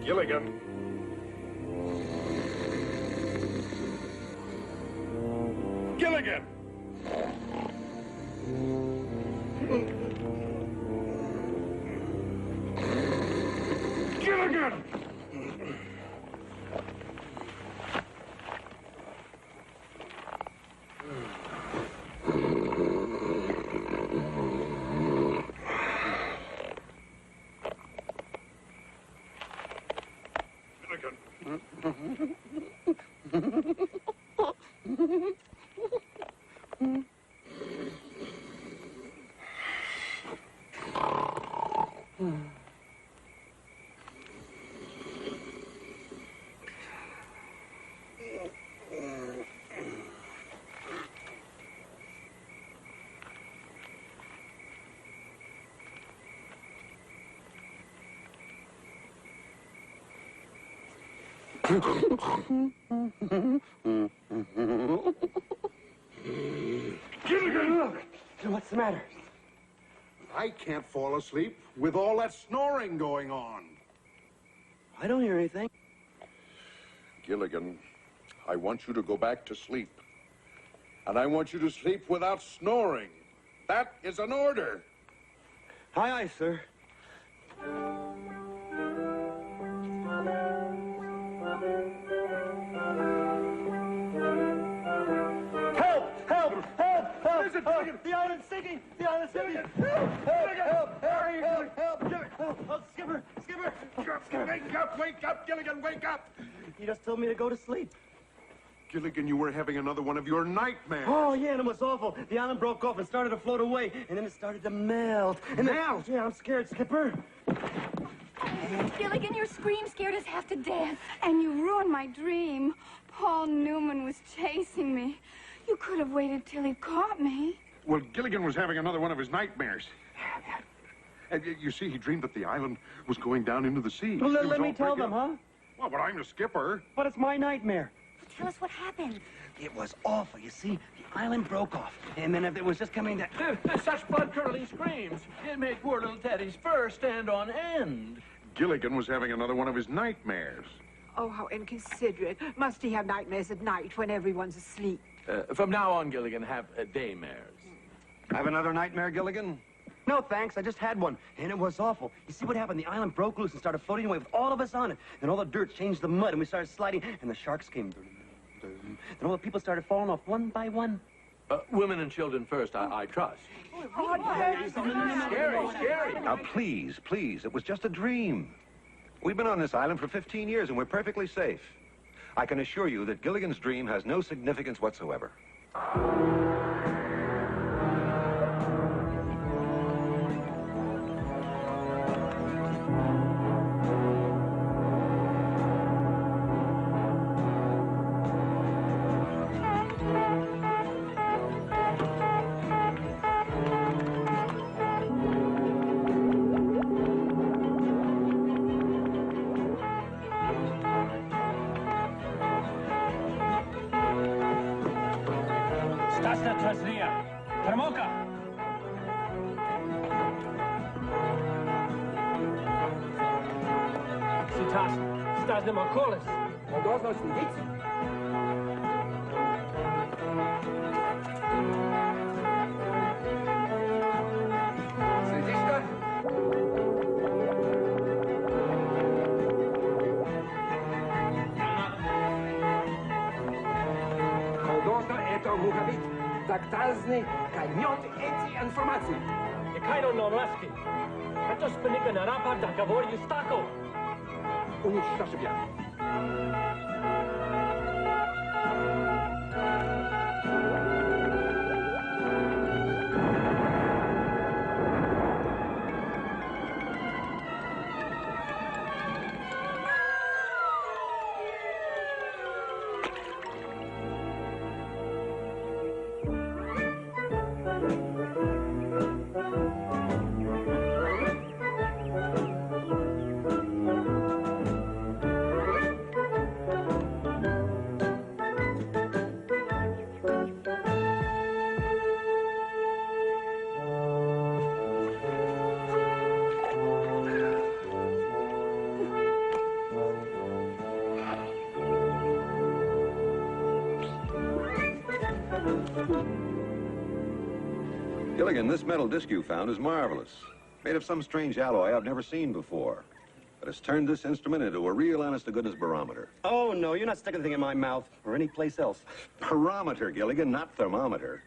Gilligan. Gilligan! Gilligan! Gilligan! Look! What's the matter? I can't fall asleep with all that snoring going on. I don't hear anything. Gilligan, I want you to go back to sleep. And I want you to sleep without snoring. That is an order. Aye, aye, sir. The island's sinking! The island's sinking! Help! Oh, Skipper! Wake up, Gilligan, wake up! He just told me to go to sleep. Gilligan, you were having another one of your nightmares. Oh, yeah, and it was awful. The island broke off and started to float away, and then it started to melt. Melt? Yeah, I'm scared, Skipper. Gilligan, your scream scared us half to death. And you ruined my dream. Paul Newman was chasing me. You could have waited till he caught me. Well, Gilligan was having another one of his nightmares. You see, he dreamed that the island was going down into the sea. Well, let me tell them, huh? Well, but I'm the skipper. But it's my nightmare. Tell us what happened. It was awful. You see, the island broke off, and then it was just coming to... Such blood-curdling screams. It made poor little Teddy's fur stand on end. Gilligan was having another one of his nightmares. Oh, how inconsiderate. Must he have nightmares at night when everyone's asleep? From now on, Gilligan, have daymares. Have another nightmare, Gilligan? No, thanks. I just had one, and it was awful. You see what happened? The island broke loose and started floating away with all of us on it. Then all the dirt changed to mud, and we started sliding, and the sharks came. Then all the people started falling off one by one. Women and children first, I trust. Scary. Now, please, it was just a dream. We've been on this island for 15 years, and we're perfectly safe. I can assure you that Gilligan's dream has no significance whatsoever. Gilligan, this metal disc you found is marvelous. Made of some strange alloy I've never seen before. But it's turned this instrument into a real honest-to-goodness barometer. Oh, no, you're not sticking the thing in my mouth or any place else. Barometer, Gilligan, not thermometer.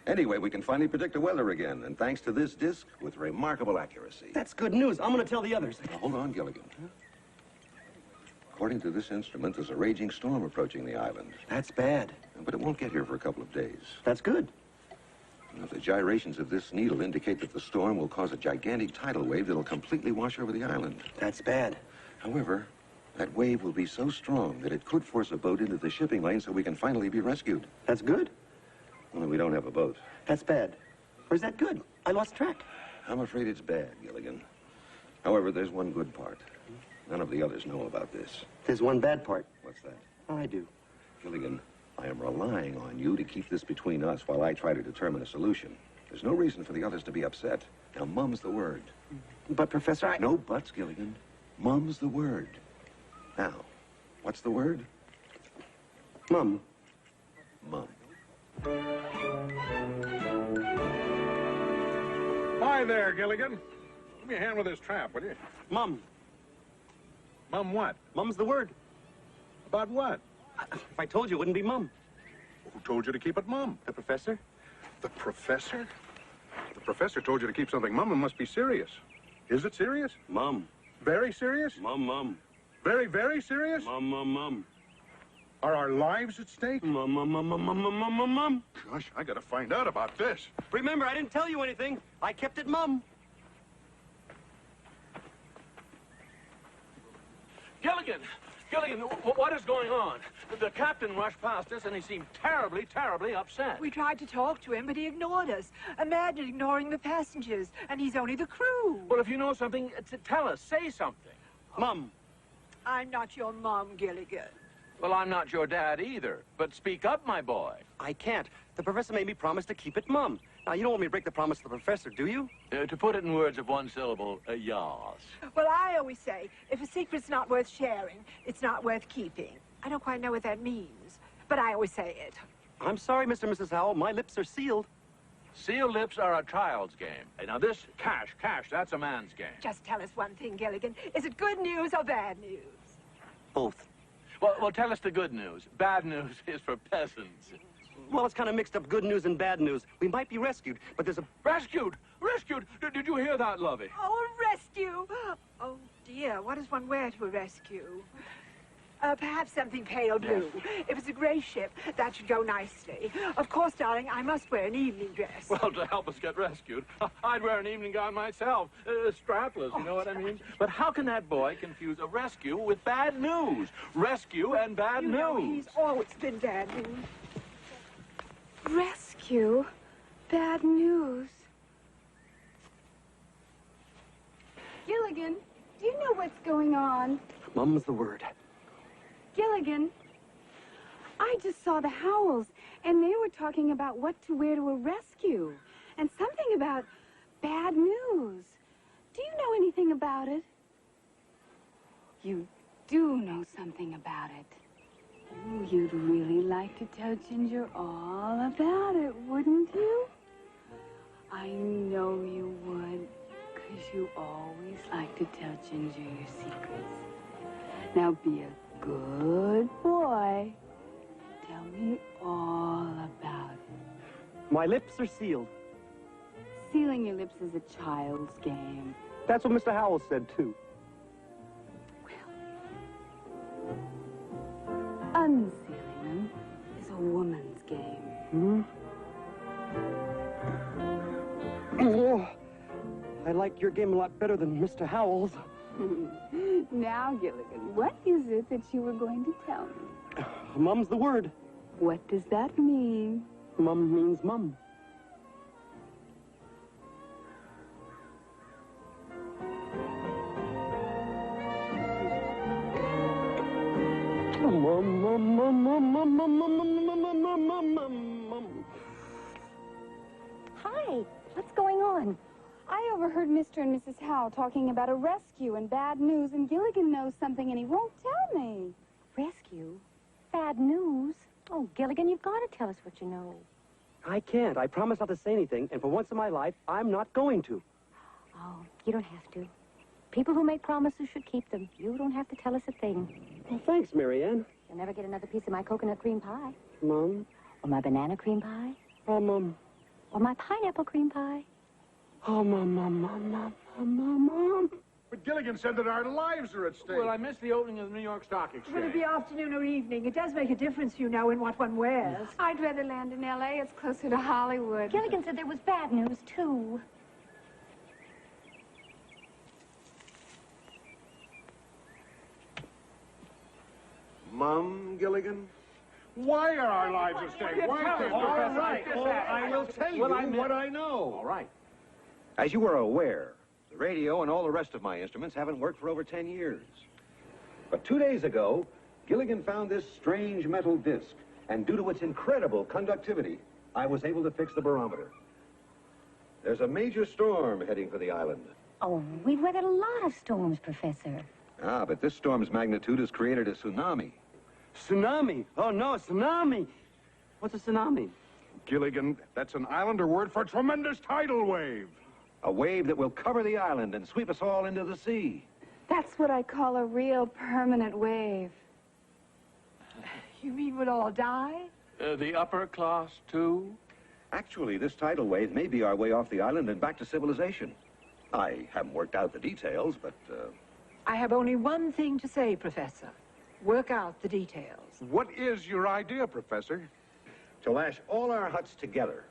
Anyway, we can finally predict the weather again, and thanks to this disc, with remarkable accuracy. That's good news. I'm going to tell the others. Now, hold on, Gilligan. According to this instrument, there's a raging storm approaching the island. That's bad. But it won't get here for a couple of days. That's good. Now, the gyrations of this needle indicate that the storm will cause a gigantic tidal wave that'll completely wash over the island. That's bad. However, that wave will be so strong that it could force a boat into the shipping lane so we can finally be rescued. That's good. Only we don't have a boat. That's bad. Or is that good? I lost track. I'm afraid it's bad, Gilligan. However, there's one good part. None of the others know about this. There's one bad part. What's that? I do. Gilligan, I am relying on you to keep this between us while I try to determine a solution. There's no reason for the others to be upset. Now, mum's the word. But, Professor, No buts, Gilligan. Mum's the word. Now, what's the word? Mum. Mum. Hi there, Gilligan. Give me a hand with this trap, will you? Mum. Mum what? Mum's the word. About what? If I told you, it wouldn't be Mum. Who told you to keep it mum? The Professor? The professor? The professor told you to keep something mum and must be serious. Is it serious? Mum. Very serious? Mum, Mum. Very, very serious? Mum, Mum, Mum. Are our lives at stake? Mum, Mum, Mum, Mum, Mum, Mum, Mum, Mum. Gosh, I gotta find out about this. Remember, I didn't tell you anything. I kept it Mum. Gilligan! Gilligan, what is going on? The captain rushed past us, and he seemed terribly, terribly upset. We tried to talk to him, but he ignored us. Imagine ignoring the passengers, and he's only the crew. Well, if you know something, tell us. Say something. Mum. I'm not your mom, Gilligan. Well, I'm not your dad either, but speak up, my boy. I can't. The Professor made me promise to keep it Mum. Now, you don't want me to break the promise to the Professor, do you? To put it in words of one syllable, yas. Well, I always say, if a secret's not worth sharing, it's not worth keeping. I don't quite know what that means, but I always say it. I'm sorry, Mr. and Mrs. Howell. My lips are sealed. Sealed lips are a child's game. Now, this cash, that's a man's game. Just tell us one thing, Gilligan. Is it good news or bad news? Both. Well, tell us the good news. Bad news is for peasants. Well, it's kind of mixed up good news and bad news. We might be rescued, but there's a... Rescued! Rescued! Did you hear that, Lovey? Oh, a rescue! Oh, dear, what does one wear to a rescue? Perhaps something pale blue. If it's a gray ship, that should go nicely. Of course, darling, I must wear an evening dress. Well, to help us get rescued, I'd wear an evening gown myself. Strapless, you know what I mean? But how can that boy confuse a rescue with bad news? Rescue and bad You know, news. he's always been bad news. Rescue? Bad news. Gilligan, do you know what's going on? Mum's the word. Gilligan, I just saw the Howells, and they were talking about what to wear to a rescue, and something about bad news. Do you know anything about it? You do know something about it. Ooh, you'd really like to tell Ginger all about it, wouldn't you? I know you would, 'cause you always like to tell Ginger your secrets. Now be a good boy. Tell me all about it. My lips are sealed. Sealing your lips is a child's game. That's what Mr. Howell said, too. Unsealing them is a woman's game. Hmm? Oh, I like your game a lot better than Mr. Howell's. Now, Gilligan, what is it that you were going to tell me? Mum's the word. What does that mean? Mum means mum. Mum, mum, mum, mum, mum, mum, mum, mum, mum, mum, mum, mum, mum. Hi, what's going on? I overheard Mr. and Mrs. Howell talking about a rescue and bad news, and Gilligan knows something and he won't tell me. Rescue? Bad news? Oh, Gilligan, you've got to tell us what you know. I can't. I promise not to say anything, and for once in my life, I'm not going to. Oh, you don't have to. People who make promises should keep them. You don't have to tell us a thing. Well, thanks, Marianne. You'll never get another piece of my coconut cream pie. Mom? Or my banana cream pie. Oh, Mom. Or my pineapple cream pie. Oh, Mom. But Gilligan said that our lives are at stake. Well, I missed the opening of the New York Stock Exchange. Will it be afternoon or evening? It does make a difference, you know, in what one wears. I'd rather land in L.A. It's closer to Hollywood. Gilligan said there was bad news, too. Mum, Gilligan? Why are our lives at stake? Why can't All right. Oh, I will tell you what I know. All right. As you are aware, the radio and all the rest of my instruments haven't worked for over 10 years. But 2 days ago, Gilligan found this strange metal disc, and due to its incredible conductivity, I was able to fix the barometer. There's a major storm heading for the island. Oh, we've weathered a lot of storms, Professor. Ah, but this storm's magnitude has created a tsunami. Tsunami? Oh, no, tsunami. What's a tsunami? Gilligan, that's an Islander word for tremendous tidal wave. A wave that will cover the island and sweep us all into the sea. That's what I call a real permanent wave. You mean we'll all die? The upper class, too? Actually, this tidal wave may be our way off the island and back to civilization. I haven't worked out the details, but, I have only one thing to say, Professor. Work out the details. What is your idea, Professor? to lash all our huts together.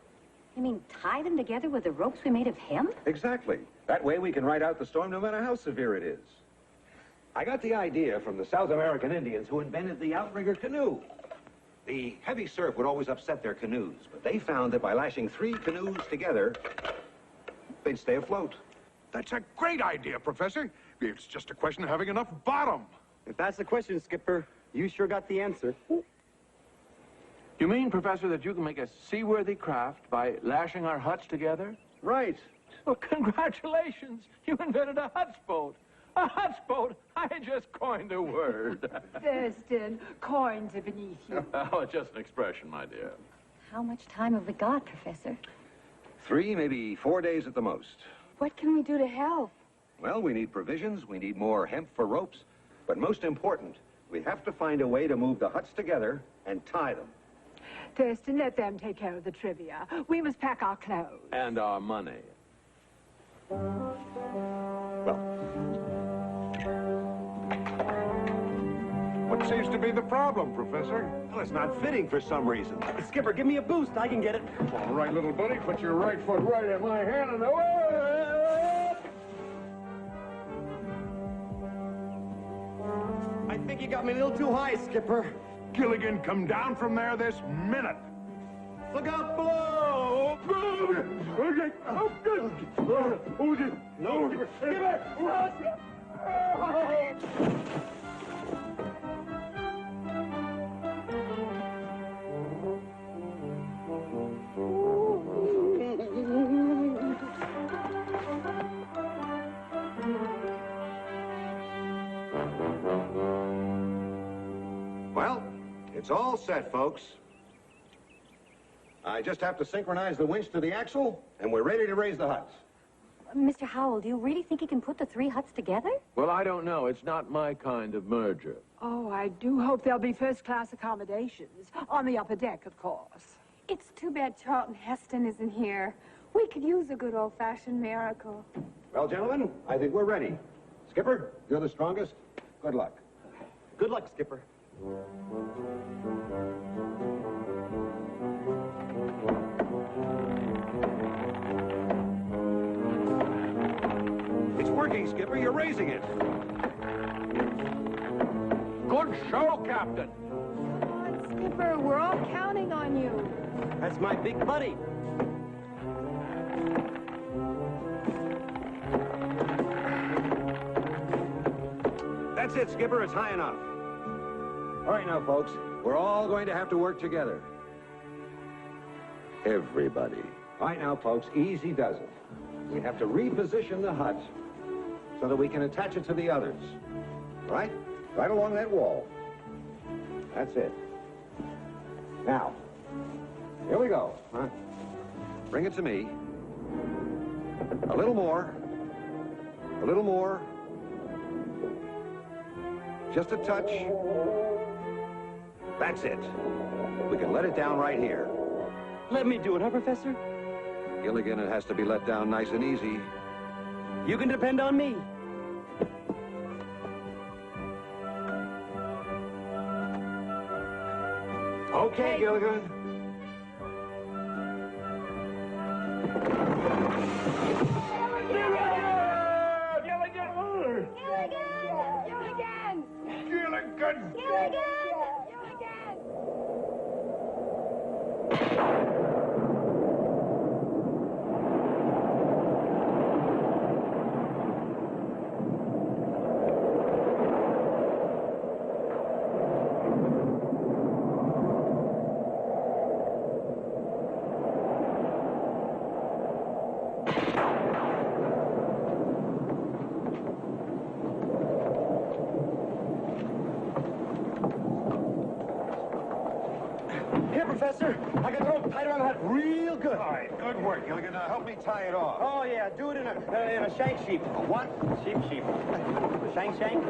You mean tie them together with the ropes we made of hemp? Exactly. That way we can ride out the storm no matter how severe it is. I got the idea from the South American Indians who invented the outrigger canoe. The heavy surf would always upset their canoes, but they found that by lashing 3 canoes together, they'd stay afloat. That's a great idea, Professor. It's just a question of having enough bottom. If that's the question, Skipper, you sure got the answer. You mean, Professor, that you can make a seaworthy craft by lashing our huts together? Right. Well, congratulations. You invented a hutsboat. A hutsboat? I just coined a word. Thurston, coins are beneath you. Oh, it's just an expression, my dear. How much time have we got, Professor? 3, maybe 4 days at the most. What can we do to help? Well, we need provisions, we need more hemp for ropes, but most important, we have to find a way to move the huts together and tie them. Thurston, let them take care of the trivia. We must pack our clothes. And our money. Well, What seems to be the problem, Professor? well, it's not fitting for some reason. Skipper, give me a boost. I can get it. All right, little buddy, put your right foot right in my hand and away! I think you got me a little too high, Skipper. Gilligan, come down from there this minute. Look out below! Okay. Oh, good. Okay. No. Skipper! Well, it's all set, folks. I just have to synchronize the winch to the axle, and we're ready to raise the huts. Mr. Howell, do you really think he can put the 3 huts together? Well, I don't know. It's not my kind of merger. Oh, I do hope there'll be first-class accommodations. On the upper deck, of course. It's too bad Charlton Heston isn't here. We could use a good old-fashioned miracle. Well, gentlemen, I think we're ready. Skipper, you're the strongest. Good luck. Good luck, Skipper. It's working, Skipper. You're raising it. Good show, Captain. Come on, Skipper, we're all counting on you. That's my big buddy. That's it, Skipper. It's high enough. All right now, folks. We're all going to have to work together. Everybody. All right now, folks. Easy does it. We have to reposition the hut so that we can attach it to the others. Right? Right along that wall. That's it. Now, Here we go. Huh? Bring it to me. A little more. A little more. Just a touch. That's it. We can let it down right here. Let me do it, huh, Professor? Gilligan, it has to be let down nice and easy. You can depend on me. Okay, Gilligan. Here, Professor. I got the rope tied around the hut real good. All right, good work, Gilligan. Now help me tie it off. Oh, yeah. Do it in a shank sheep. A what? Sheep. A shank?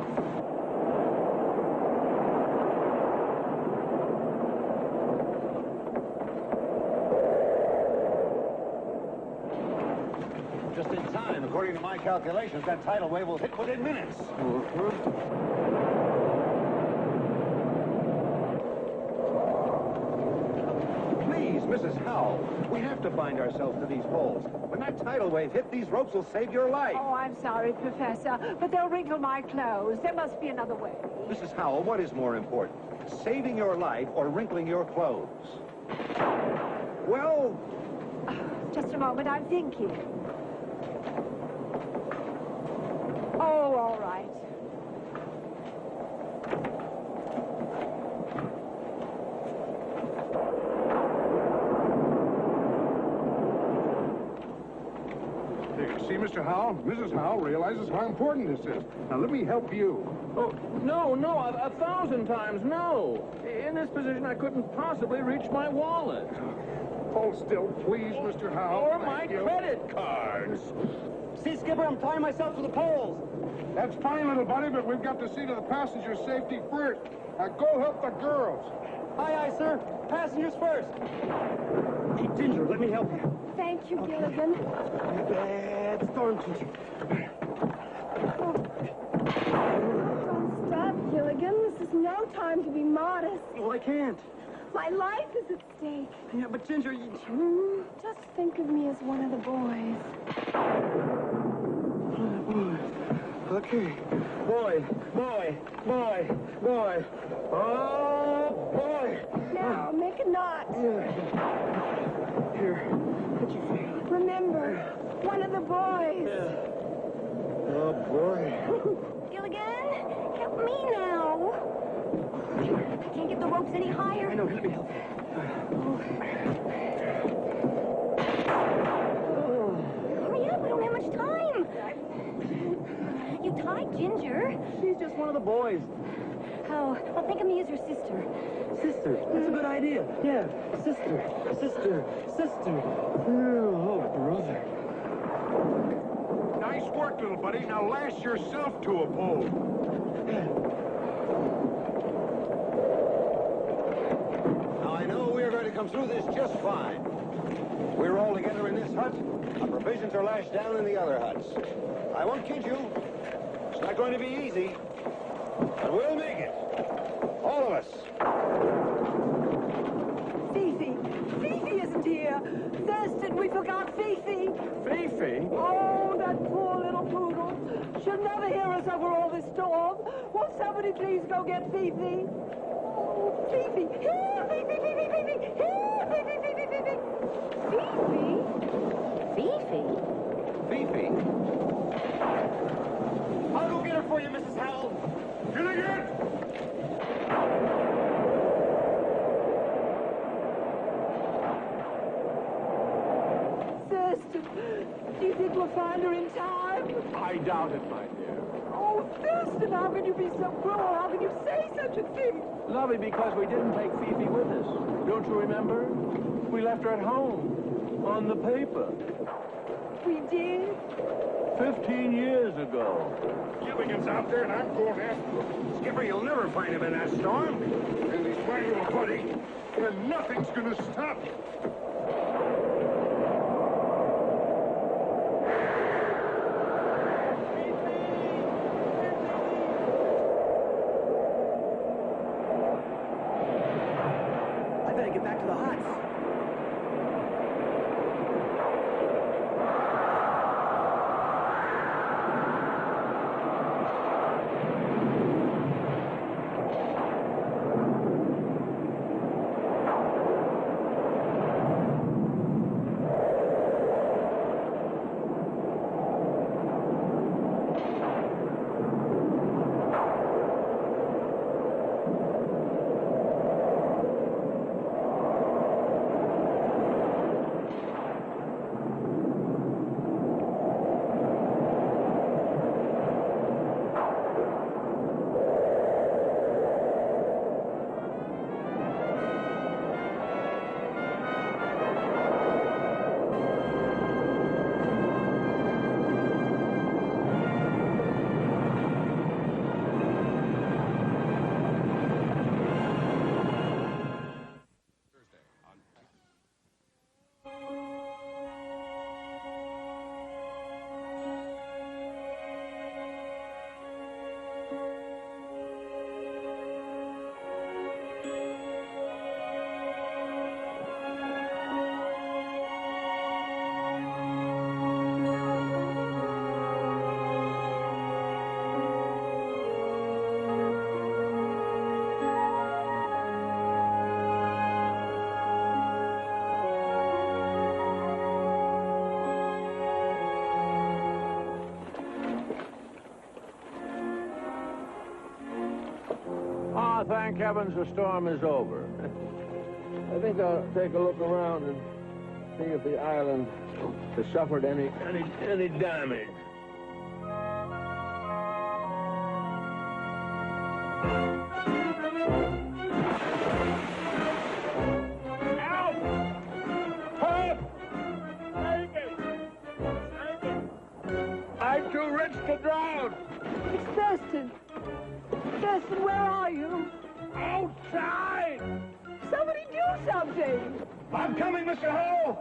Just in time. According to my calculations, that tidal wave will hit within minutes. Please, Mrs. Howell, we have to bind ourselves to these poles. When that tidal wave hit, these ropes will save your life. Oh, I'm sorry, Professor, but they'll wrinkle my clothes. There must be another way. Mrs. Howell, what is more important? Saving your life or wrinkling your clothes? Well... Just a moment, I'm thinking. Oh, all right. See, Mr. Howell, Mrs. Howell realizes how important this is. Now, let me help you. Oh, no, 1,000 times no. In this position, I couldn't possibly reach my wallet. Hold still, please, Mr. Howell. Or my credit cards. See, Skipper, I'm tying myself to the poles. That's fine, little buddy, but we've got to see to the passenger's safety first. Now, go help the girls. Aye, sir. Passengers first. Hey, Ginger, let me help you. Thank you, Gilligan. Bad storm, Ginger. Don't stop, Gilligan. This is no time to be modest. Well, I can't. My life is at stake. Yeah, but Ginger, you... Just think of me as one of the boys. Okay. Boy. Oh, boy. Now, make a knot. Here. What you feel? Remember, one of the boys. Oh, boy. Gilligan, help me now. I can't get the ropes any higher. I know, let me help. Hurry up, we don't have much time. You tied Ginger. She's just one of the boys. Oh, well, think of me as your sister. Sister. That's a good idea. Yeah, sister. Oh, brother. Nice work, little buddy. Now lash yourself to a pole. Now, I know we're going to come through this just fine. We're all together in this hut. Our provisions are lashed down in the other huts. I won't kid you. It's not going to be easy. But we'll make it. All of us. Fifi isn't here. Thurston, we forgot Fifi. Fifi? Oh, that poor little poodle. She'll never hear us over all this storm. Won't somebody please go get Fifi? Oh, Fifi. Here, Fifi. Here, Fifi. Fifi. I'll go get her for you, Mrs. Howell. Gilligan! Thurston, do you think we'll find her in time? I doubt it, my dear. Oh, Thurston, I how can you be so cruel? How can you say such a thing? Lovey, because we didn't take Fifi with us. Don't you remember? We left her at home, on the paper. We did? 15 years ago. Gilligan's out there, and I'm going after him. Skipper, you'll never find him in that storm. And he's my little buddy, and nothing's gonna stop him. I better get back to the huts. Ah, thank heavens the storm is over. I think I'll take a look around and see if the island has suffered any damage. Help! Help! Save me! Save me! I'm too rich to drown! It's Thurston. Thurston, where are you? Outside! Somebody do something! I'm coming, Mr. Ho!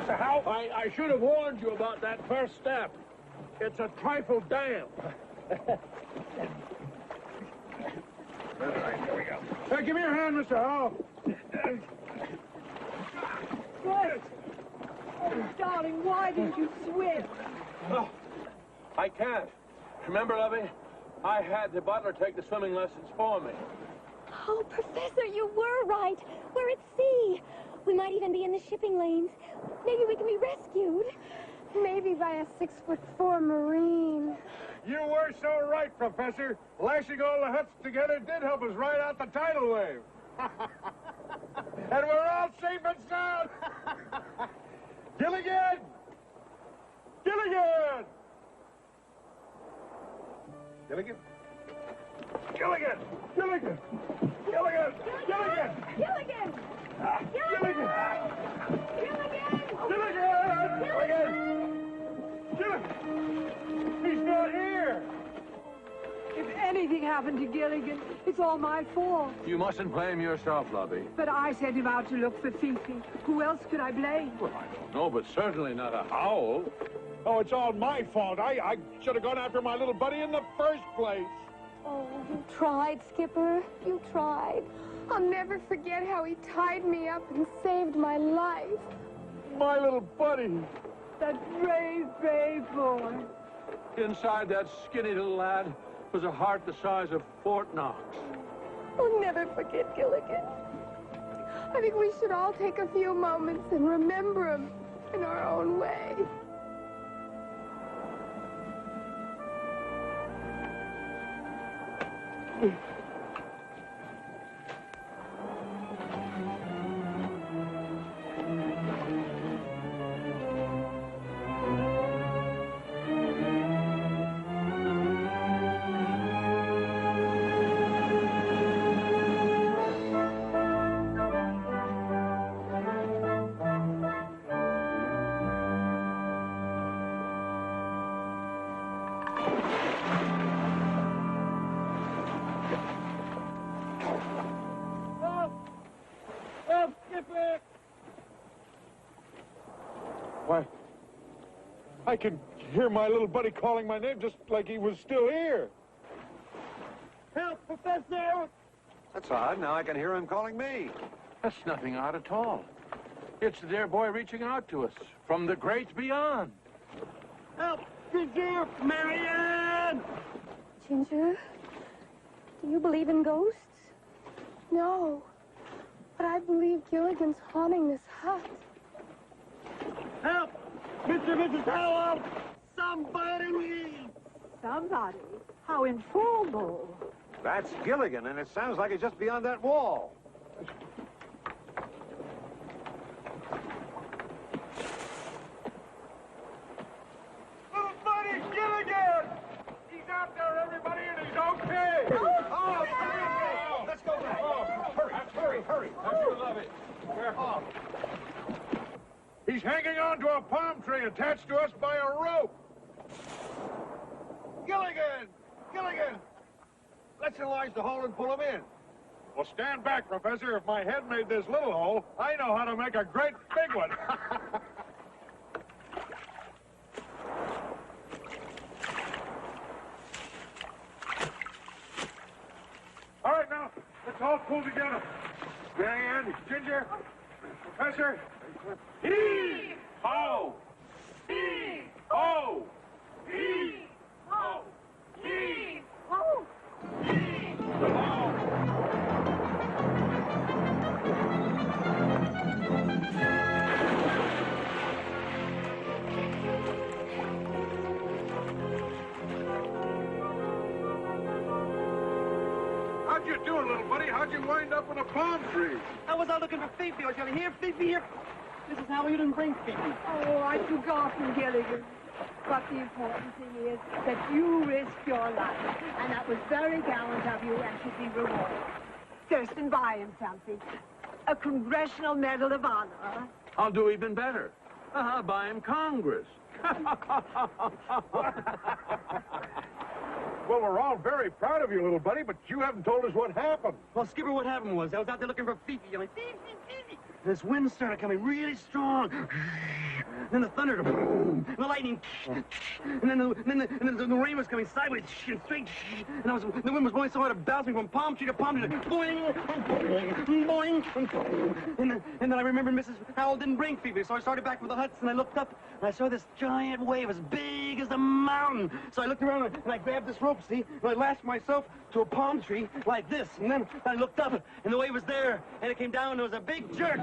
Mr. Howe, I should have warned you about that first step. It's a trifle damp. All right, here we go. Hey, give me your hand, Mr. Howe. What? Oh, darling, why didn't you swim? Oh, I can't. Remember, Lovey? I had the butler take the swimming lessons for me. Oh, Professor, you were right. We're at sea. We might even be in the shipping lanes. Maybe we can be rescued. Maybe by a 6'4" Marine. You were so right, Professor. Lashing all the huts together did help us ride out the tidal wave. And we're all safe and sound. Gilligan! Gilligan! Gilligan? Gilligan! Gilligan! Gilligan! Gilligan! Gilligan! Gilligan! Gilligan! Gilligan! Gilligan! He's not here! If anything happened to Gilligan, it's all my fault. You mustn't blame yourself, Lovey. But I sent him out to look for Fifi. Who else could I blame? Well, I don't know, but certainly not a howl. Oh, it's all my fault. I should have gone after my little buddy in the first place. Oh, you tried, Skipper. You tried. I'll never forget how he tied me up and saved my life. My little buddy. That brave, brave boy. Inside that skinny little lad was a heart the size of Fort Knox. We'll never forget Gilligan. I think we should all take a few moments and remember him in our own way. Why, I can hear my little buddy calling my name just like he was still here. Help, Professor! That's odd. Now I can hear him calling me. That's nothing odd at all. It's the dear boy reaching out to us from the great beyond. Help! Ginger! Marianne! Ginger, do you believe in ghosts? No, but I believe Gilligan's haunting this hut. Help! Mr. and Mrs. Howell! Somebody! Somebody? How informal. That's Gilligan, and it sounds like it's just beyond that wall. Little buddy, Gilligan! He's out there, everybody, and he's okay! Oh, let's go back. Hurry. I love it. He's hanging on to a palm tree attached to us by a rope. Gilligan! Let's enlarge the hole and pull him in. Well, stand back, Professor. If my head made this little hole, I know how to make a great big one. All right, now, let's all pull together. Marianne, Ginger, Professor. Hee-ho! Hee-ho! Hee-ho! Hee-ho! How'd you do, little buddy? How'd you wind up in a palm tree? I was out looking for Fifi. I was going to hear Fifi here. Mrs. Howell, you didn't bring Fifi. Oh, I'd forgotten, Gilligan. But the important thing is that you risked your life. And that was very gallant of you and should be rewarded. Thurston, buy him something. A Congressional Medal of Honor. I'll do even better. I'll buy him Congress. Well, we're all very proud of you, little buddy, but you haven't told us what happened. Well, Skipper, what happened was I was out there looking for Fifi. Yelling, Fifi! This wind started coming really strong. Then the thunder, boom, the lightning, and then the rain was coming sideways and straight. And the wind was blowing so hard it bounced me from palm tree to palm tree. Boing, boing, boing. And then I remembered Mrs. Howell didn't bring Fifi, so I started back for the huts and I looked up and I saw this giant wave as big as a mountain. So I looked around and I grabbed this rope, see, and I lashed myself to a palm tree like this. And then I looked up and the wave was there and it came down and there was a big jerk.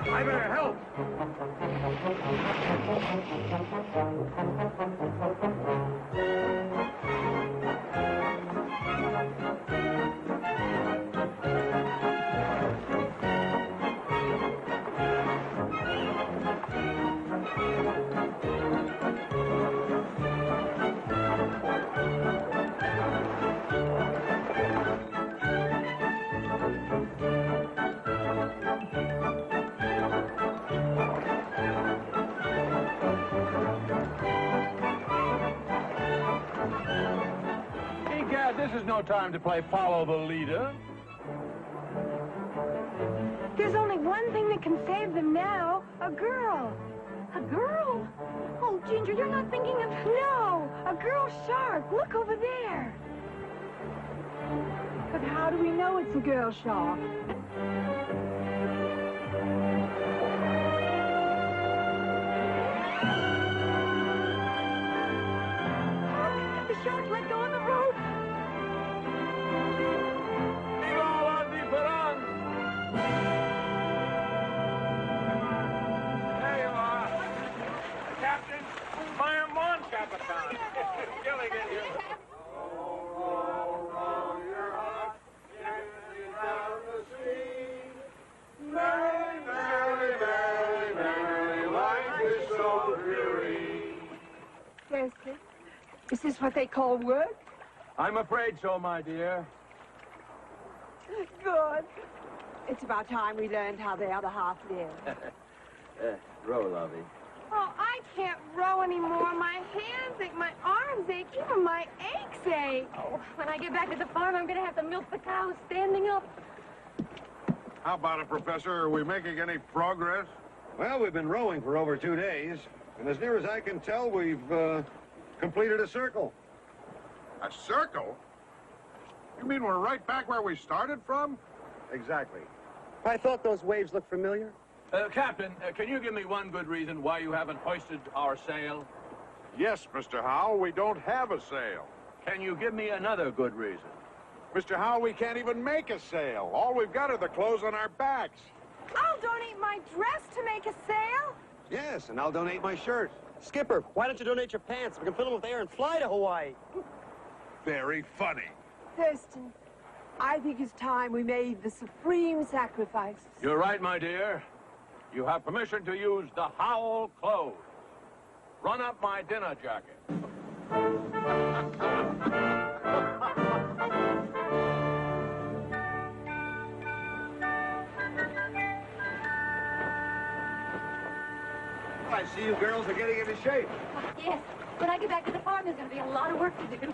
I better help. This is no time to play follow the leader. There's only one thing that can save them now. A girl. A girl? Oh, Ginger, you're not thinking of... No, a girl shark. Look over there. But how do we know it's a girl shark? The shark let go of the rope. There you are. Captain, my mon Capitan. Gilligan here. Seriously? Is this what they call work? I'm afraid so, my dear. Good. It's about time we learned how the other half lives. Row, lovey. Oh, I can't row anymore. My hands ache, my arms ache, even my aches ache. Oh, when I get back to the farm, I'm going to have to milk the cows standing up. How about it, Professor? Are we making any progress? Well, we've been rowing for over 2 days, and as near as I can tell, we've completed a circle. A circle? You mean we're right back where we started from? Exactly. I thought those waves looked familiar. Captain, can you give me one good reason why you haven't hoisted our sail? Yes, Mr. Howell, we don't have a sail. Can you give me another good reason? Mr. Howell, we can't even make a sail. All we've got are the clothes on our backs. I'll donate my dress to make a sail. Yes, and I'll donate my shirt. Skipper, why don't you donate your pants? We can fill them with air and fly to Hawaii. Very funny. Thurston, I think it's time we made the supreme sacrifice. You're right, my dear. You have permission to use the Howell clothes. Run up my dinner jacket. I see you girls are getting into shape. Yes, when I get back to the farm, there's going to be a lot of work to do.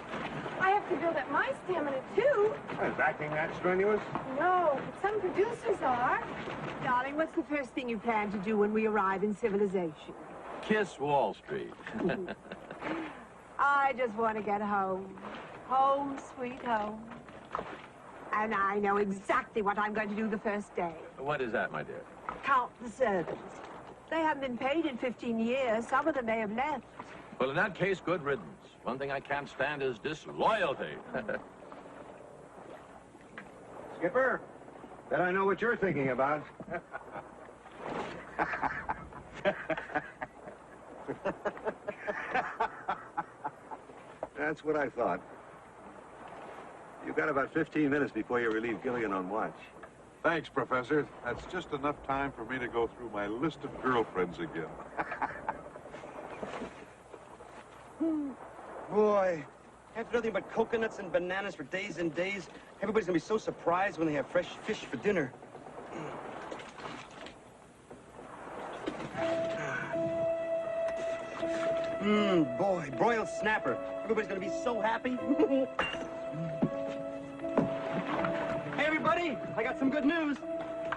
I have to build up my stamina, too. Is acting that strenuous? No, but some producers are. Darling, what's the first thing you plan to do when we arrive in civilization? Kiss Wall Street. I just want to get home. Home, sweet home. And I know exactly what I'm going to do the first day. What is that, my dear? Count the servants. They haven't been paid in 15 years. Some of them may have left. Well, in that case, good riddance. One thing I can't stand is disloyalty. Skipper, bet I know what you're thinking about. That's what I thought. You've got about 15 minutes before you relieve Gilligan on watch. Thanks, Professor. That's just enough time for me to go through my list of girlfriends again. Boy, after nothing but coconuts and bananas for days and days, everybody's gonna be so surprised when they have fresh fish for dinner. Boy, broiled snapper. Everybody's gonna be so happy. Hey, everybody, I got some good news.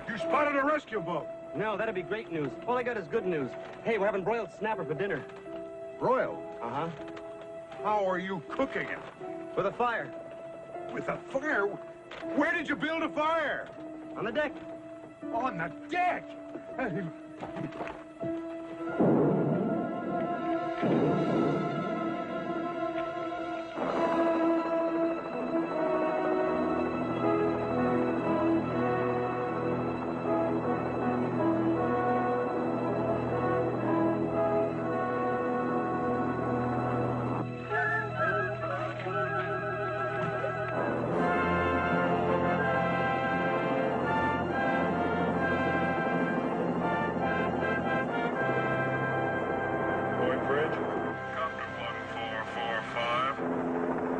You spotted a rescue boat. No, that'd be great news. All I got is good news. Hey, we're having broiled snapper for dinner. Broiled? Uh-huh. How are you cooking it? With a fire. With a fire? Where did you build a fire? On the deck. On the deck?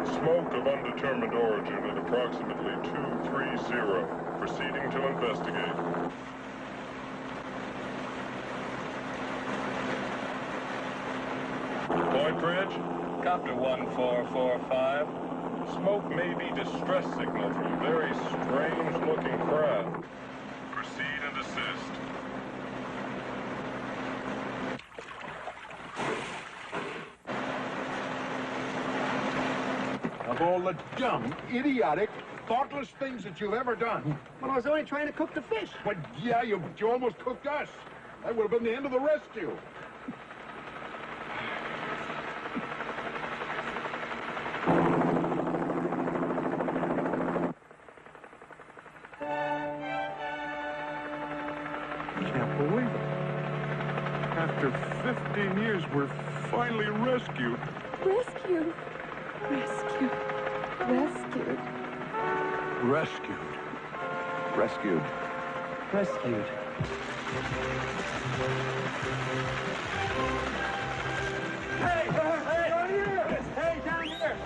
Smoke of undetermined origin at approximately 230. Proceeding to investigate. Point Bridge? Copter 1445. Smoke may be distress signal from a very strange-looking craft. Proceed and assist. Of all the dumb, idiotic, thoughtless things that you've ever done. Well, I was only trying to cook the fish. But yeah, you almost cooked us. That would have been the end of the rescue. Can't believe it. After 15 years, we're finally rescued. Rescued. Rescued. Rescued. Rescued. Rescued. Rescued. Hey! Hey! Down here! Hey, down here!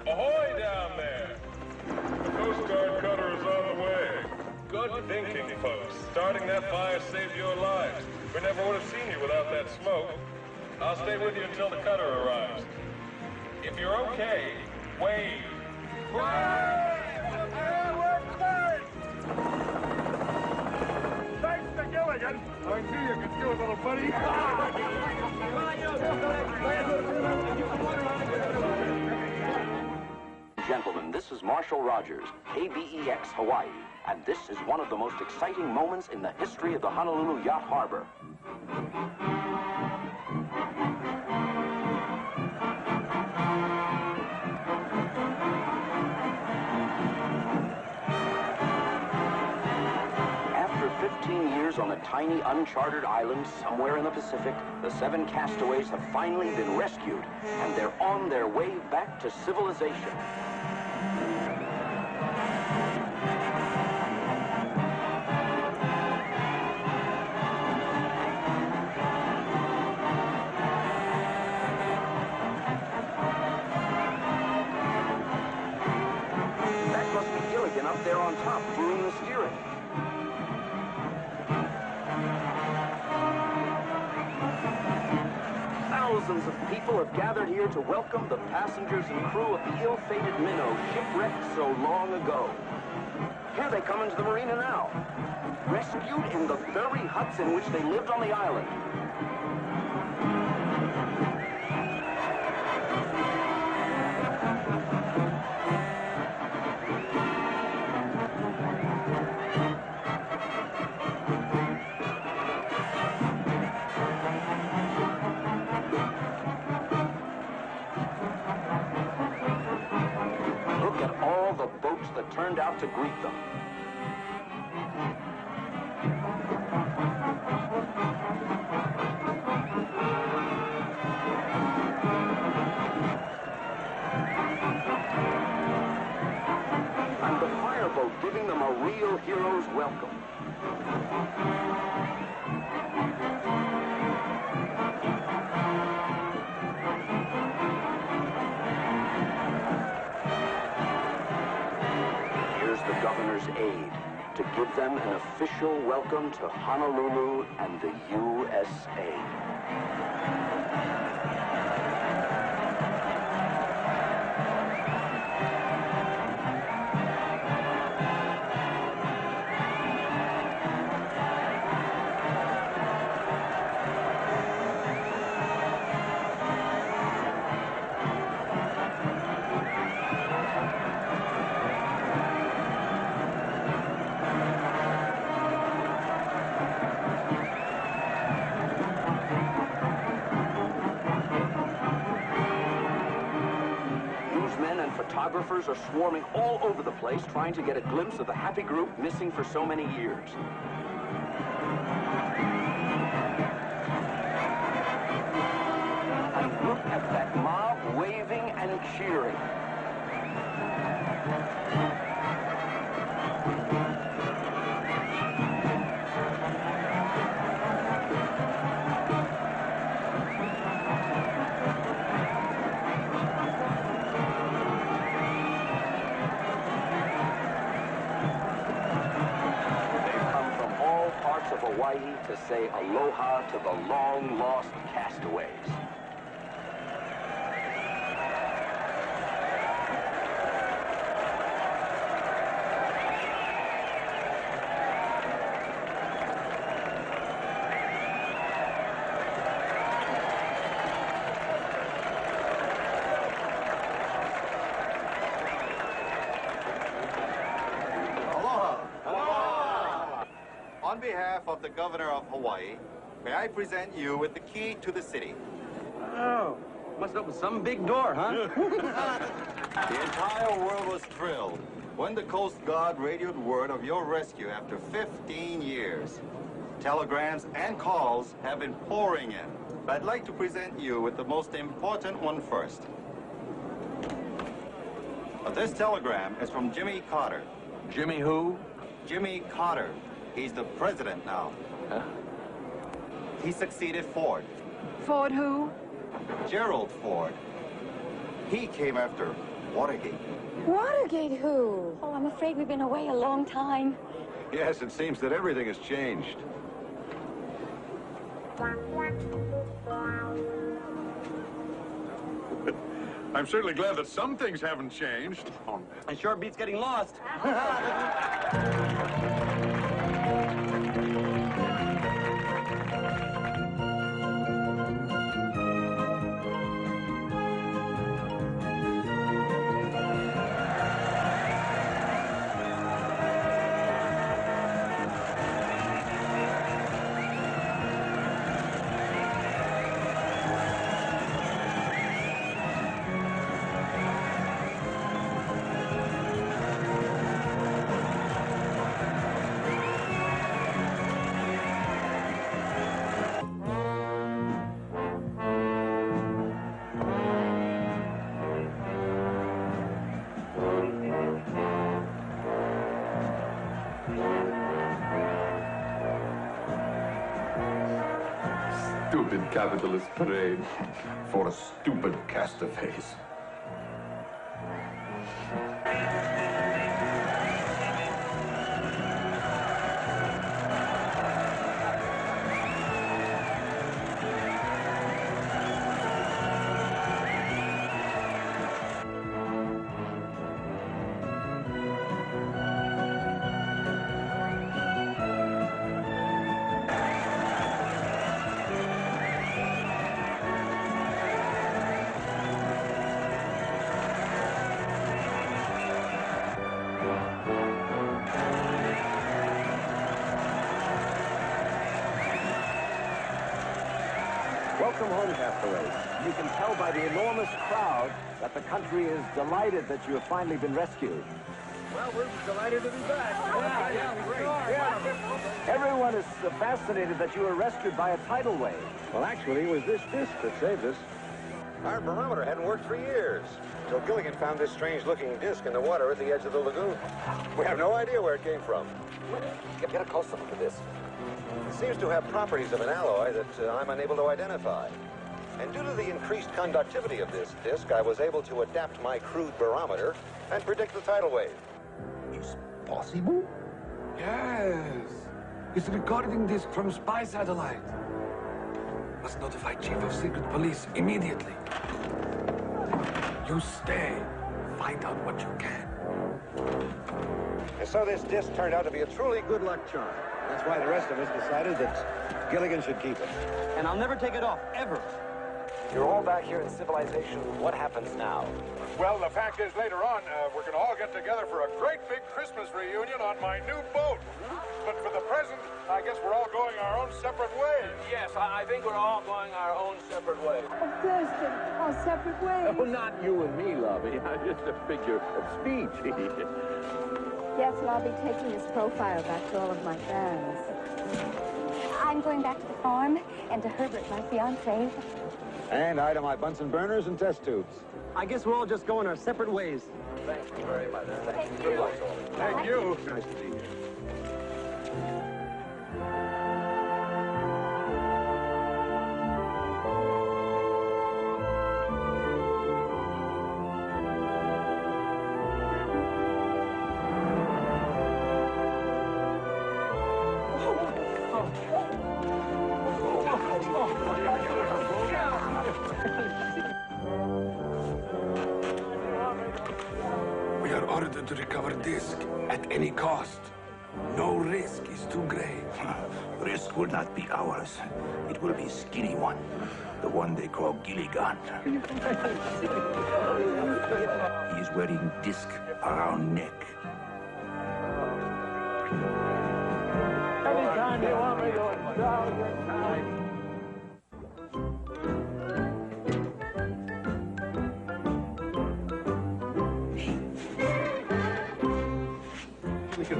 Ahoy down there! The Coast Guard cutter is on the way. Good thinking, folks. Starting that fire saved your lives. We never would have seen you without that smoke. I'll stay with you until the cutter arrives. If you're okay, wave. Thanks to Gilligan. I knew you could do it, little buddy. Gentlemen, this is Marshall Rogers, KBEX Hawaii, and this is one of the most exciting moments in the history of the Honolulu Yacht Harbor. After 15 years on a tiny, uncharted island somewhere in the Pacific, the 7 castaways have finally been rescued, and they're on their way back to civilization. That must be Gilligan up there on top doing the steering. Thousands of people have gathered here to welcome the passengers and crew of the ill-fated minnow shipwrecked so long ago. Here they come into the marina now, rescued in the very huts in which they lived on the island. Look at all the boats that turned out to greet them. And the fireboat giving them a real hero's welcome. Here's the governor's aide to give them an official welcome to Honolulu and the USA. Newsmen and photographers are swarming all over the place trying to get a glimpse of the happy group missing for so many years. And look at that mob waving and cheering. Of Hawaii to say aloha to the long-lost castaways. behalf of the governor of Hawaii, may I present you with the key to the city. Oh, must open some big door, huh? The entire world was thrilled when the Coast Guard radioed word of your rescue after 15 years. Telegrams and calls have been pouring in, but I'd like to present you with the most important one first. This telegram is from Jimmy Carter. Jimmy who? Jimmy Carter. He's the president now. Huh? He succeeded Ford. Ford who? Gerald Ford. He came after Watergate. Watergate who? Oh, I'm afraid we've been away a long time. Yes, it seems that everything has changed. I'm certainly glad that some things haven't changed. And sure beats getting lost. Stupid capitalist parade for stupid castaways. Welcome home, Castaways. You can tell by the enormous crowd that the country is delighted that you have finally been rescued. Well, we're delighted to be back. Everyone is fascinated that you were rescued by a tidal wave. Well, actually, it was this disc that saved us. Our barometer hadn't worked for years, until Gilligan found this strange-looking disc in the water at the edge of the lagoon. We have no idea where it came from. Get a closer look at this. It seems to have properties of an alloy that I'm unable to identify. And due to the increased conductivity of this disc, I was able to adapt my crude barometer and predict the tidal wave. Is possible? Yes. It's a recording disc from spy satellite. Must notify Chief of Secret Police immediately. You stay. Find out what you can. And so this disc turned out to be a truly good luck charm. That's why the rest of us decided that Gilligan should keep it. And I'll never take it off, ever. You're all back here in civilization. What happens now? Well, the fact is, later on, we're going to all get together for a great big Christmas reunion on my new boat. But for the present, I guess we're all going our own separate ways. Yes, I think we're all going our own separate ways. Oh, Thurston, our separate ways. Oh, not you and me, Lovey. Just a figure of speech. Yes, and I'll be taking this profile back to all of my fans. I'm going back to the farm and to Herbert, my fiancé. And I to my Bunsen burners and test tubes. I guess we're all just going our separate ways. Thank you very much. Thank you. Good luck, all. Thank you. Nice to be here. We are ordered to recover disc at any cost. No risk is too great. Risk will not be ours. It will be skinny one. The one they call Gilligan. He is wearing disc around neck. Any kind You want me to install your time?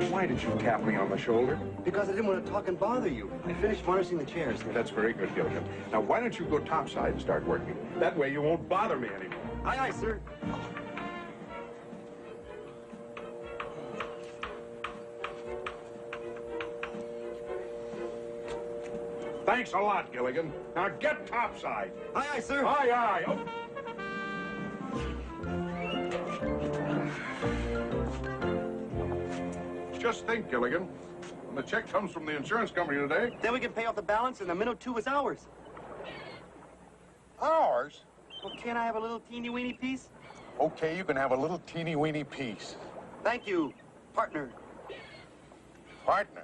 Why did you tap me on the shoulder? Because I didn't want to talk and bother you. I finished varnishing the chairs. That's very good, Gilligan. Now, why don't you go topside and start working? That way you won't bother me anymore. Aye, aye, sir. Thanks a lot, Gilligan. Now get topside. Aye, aye, sir. Aye, aye. Oh. Just think, Gilligan. When the check comes from the insurance company today... Then we can pay off the balance and the minnow 2 is ours. Ours? Well, can't I have a little teeny-weeny piece? Okay, you can have a little teeny-weeny piece. Thank you, partner. Partner?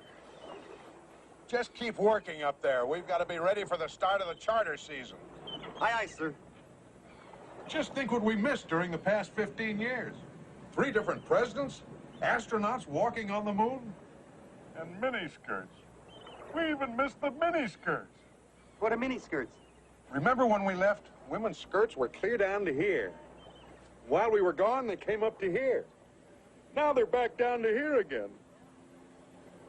Just keep working up there. We've got to be ready for the start of the charter season. Aye, aye, sir. Just think what we missed during the past 15 years. 3 different presidents, astronauts walking on the moon, and miniskirts. We even missed the miniskirts. What are miniskirts? Remember when we left, women's skirts were clear down to here. While we were gone, they came up to here. Now they're back down to here again.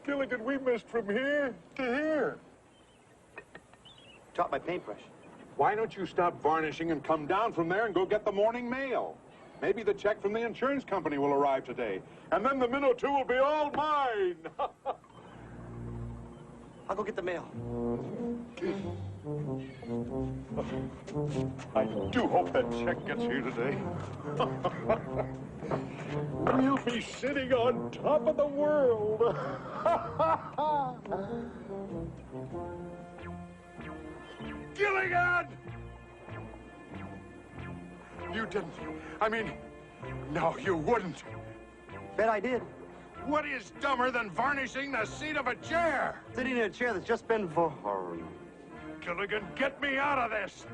Gilligan, we missed from here to here. Drop my paintbrush. Why don't you stop varnishing and come down from there and go get the morning mail? Maybe the check from the insurance company will arrive today. And then the minnow 2 will be all mine. I'll go get the mail. I do hope that check gets here today. We'll be sitting on top of the world. Gilligan! You didn't. I mean, no, you wouldn't. Bet I did. What is dumber than varnishing the seat of a chair? Sitting in a chair that's just been varnished. Gilligan, get me out of this.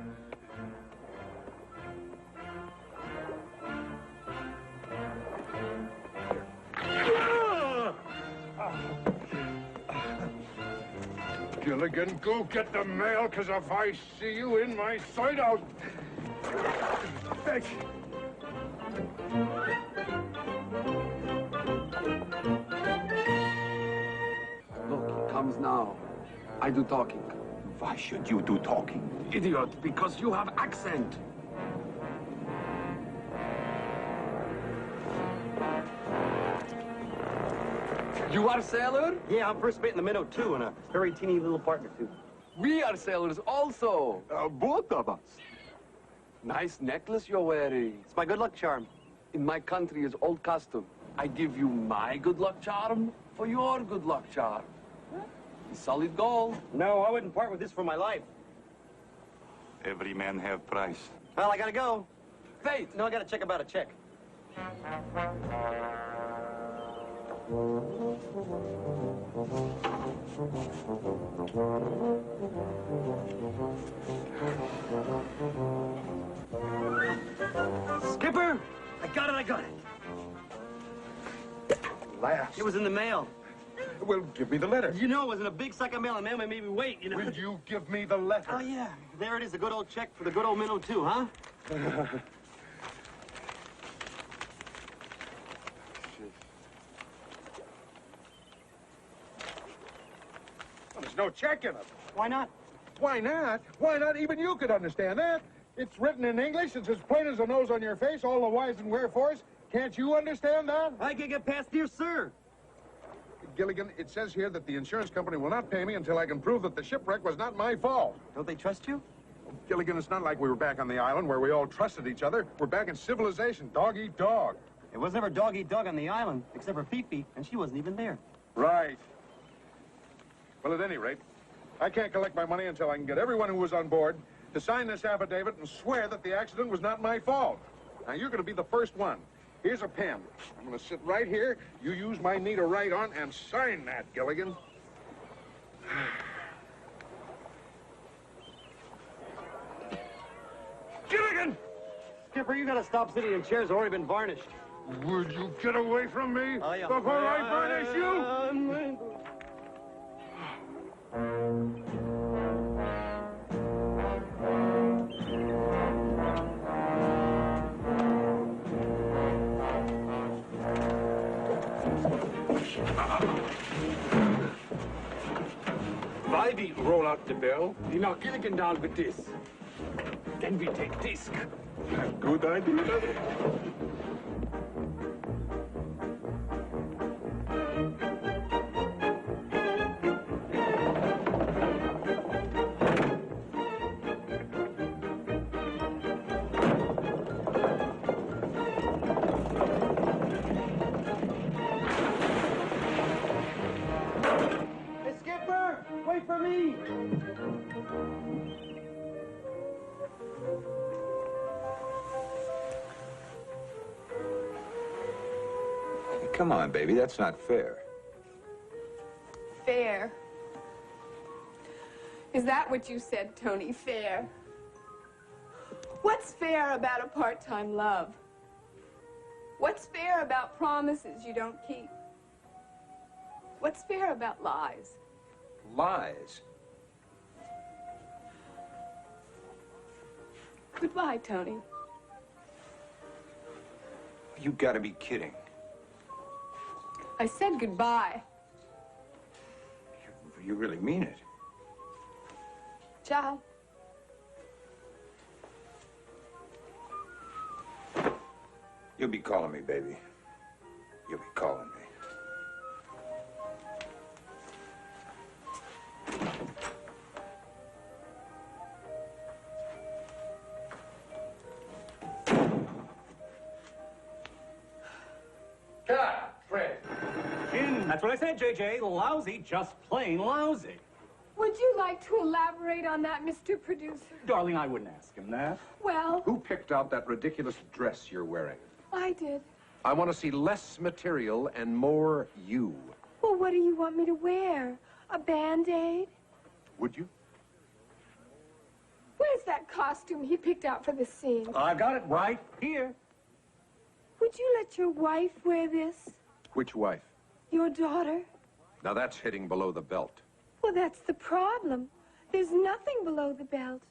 Gilligan, go get the mail, because if I see you in my sight, I'll... Thank you. Look, it comes now. I do talking. Why should you do talking? Idiot, because you have accent. You are sailor? Yeah, I'm first mate in the minnow 2 and a very teeny little partner, too. We are sailors also. Both of us. Nice necklace you're wearing. It's my good luck charm. In my country is old custom. I give you my good luck charm for your good luck charm. Solid gold. No, I wouldn't part with this for my life. Every man have price. Well, I gotta go. Wait. No, I gotta check about a check. Skipper! I got it. Last. It was in the mail. Well, give me the letter. You know, it was in a big sack of mail, and mailman made me wait, you know. Will you give me the letter? Oh, yeah. There it is, a good old check for the good old minnow, too, huh? There's no check in it. Why not? Why not? Why not? Even you could understand that. It's written in English. It's as plain as the nose on your face, all the whys and wherefores. Can't you understand that? I can get past dear sir. Gilligan, it says here that the insurance company will not pay me until I can prove that the shipwreck was not my fault. Don't they trust you? Gilligan, it's not like we were back on the island where we all trusted each other. We're back in civilization, dog eat dog. It was never dog eat dog on the island, except for Fifi, and she wasn't even there. Right. Well, at any rate, I can't collect my money until I can get everyone who was on board to sign this affidavit and swear that the accident was not my fault. Now, you're going to be the first one. Here's a pen. I'm going to sit right here. You use my knee to write on and sign that, Gilligan. Gilligan! Skipper, you gotta stop sitting in chairs that already been varnished. Would you get away from me Oh, yeah. before I varnish you? While we roll out the barrel, we knock Gilligan down with this. Then we take disc. Good idea. Hey, Skipper! Wait for me! Come on, baby, that's not fair. Fair. Is that what you said, Tony? Fair? What's fair about a part-time love? What's fair about promises you don't keep? What's fair about lies? Lies? Goodbye, Tony. You gotta be kidding. I said goodbye. You really mean it. Ciao. You'll be calling me, baby. You'll be calling me. That's what I said, JJ. Lousy, just plain lousy. Would you like to elaborate on that, Mr. Producer? Darling, I wouldn't ask him that. Well, Who picked out that ridiculous dress you're wearing? I did. I want to see less material and more you. Well, what do you want me to wear? A Band-Aid? Would you? Where's that costume he picked out for the scene? I've got it right here. Would you let your wife wear this? Which wife? Your daughter? Now that's hitting below the belt. Well, that's the problem. There's nothing below the belt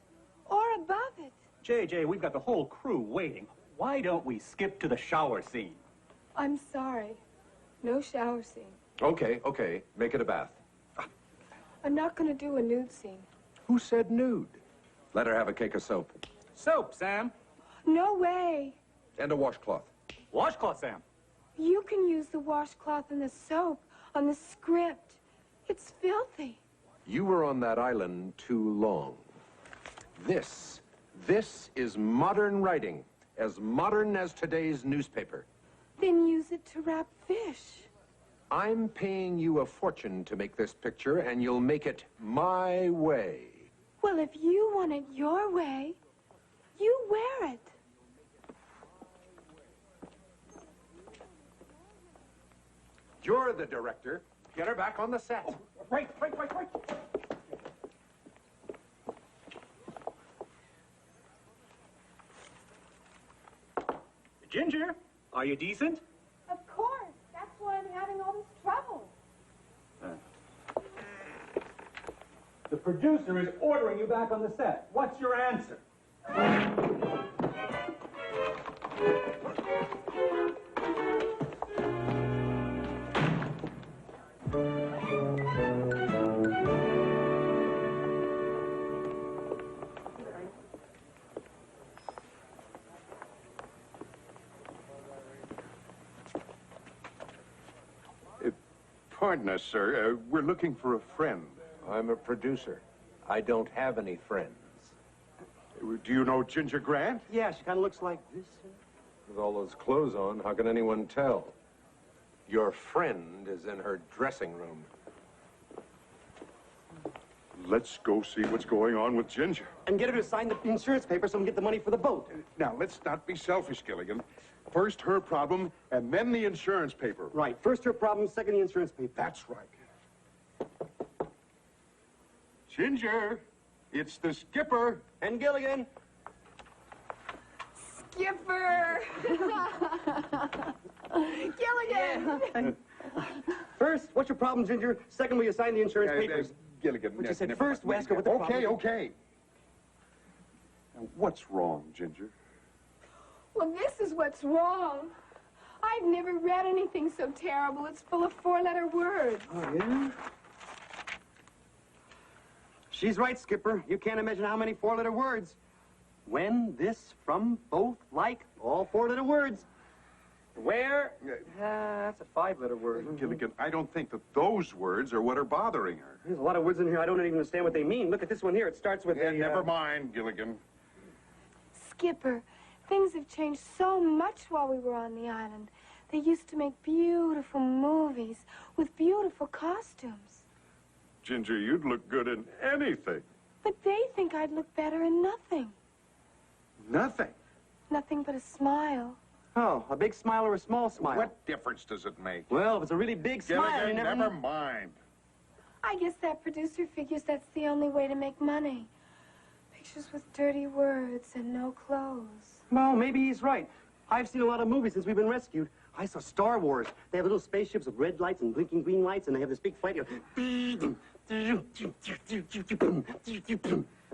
or above it. JJ, we've got the whole crew waiting. Why don't we skip to the shower scene? I'm sorry. No shower scene. Okay, okay. Make it a bath. I'm not going to do a nude scene. Who said nude? Let her have a cake of soap. Soap, Sam. No way. And a washcloth. Washcloth, Sam. You can use the washcloth and the soap on the script. It's filthy. You were on that island too long. This is modern writing. As modern as today's newspaper. Then use it to wrap fish. I'm paying you a fortune to make this picture, and you'll make it my way. Well, if you want it your way, you wear it. You're the director. Get her back on the set. Oh, right. Ginger, are you decent? Of course. That's why I'm having all this trouble. The producer is ordering you back on the set. What's your answer? Pardon us, sir. We're looking for a friend. I'm a producer. I don't have any friends. Do you know Ginger Grant? Yeah, she kind of looks like this. With all those clothes on, how can anyone tell? Your friend is in her dressing room. Let's go see what's going on with Ginger. And get her to sign the insurance paper so we can get the money for the boat. Now, let's not be selfish, Gilligan. First her problem, and then the insurance paper. Right. First her problem, second the insurance paper. That's right. Ginger, it's the skipper. And Gilligan. Skipper! Gilligan! Yeah. First, what's your problem, Ginger? Second, will you sign the insurance papers? Gilligan. What you said first, we ask her what the problem is. Okay. Now, what's wrong, Ginger? Well, this is what's wrong. I've never read anything so terrible. It's full of four-letter words. Oh, yeah? She's right, Skipper. You can't imagine how many four-letter words. When, this, from, both, like, all four-letter words. Where? That's a five-letter word. Gilligan, I don't think that those words are what are bothering her. There's a lot of words in here I don't even understand what they mean. Look at this one here. It starts with Never mind, Gilligan. Skipper, things have changed so much while we were on the island. They used to make beautiful movies with beautiful costumes. Ginger, you'd look good in anything. But they think I'd look better in nothing. Nothing? Nothing but a smile. Oh, a big smile or a small smile? What difference does it make? Well, if it's a really big smile, Gilligan, you never mind. I guess that producer figures that's the only way to make money. Pictures with dirty words and no clothes. Well, maybe he's right. I've seen a lot of movies since we've been rescued. I saw Star Wars. They have little spaceships with red lights and blinking green lights, and they have this big fight. And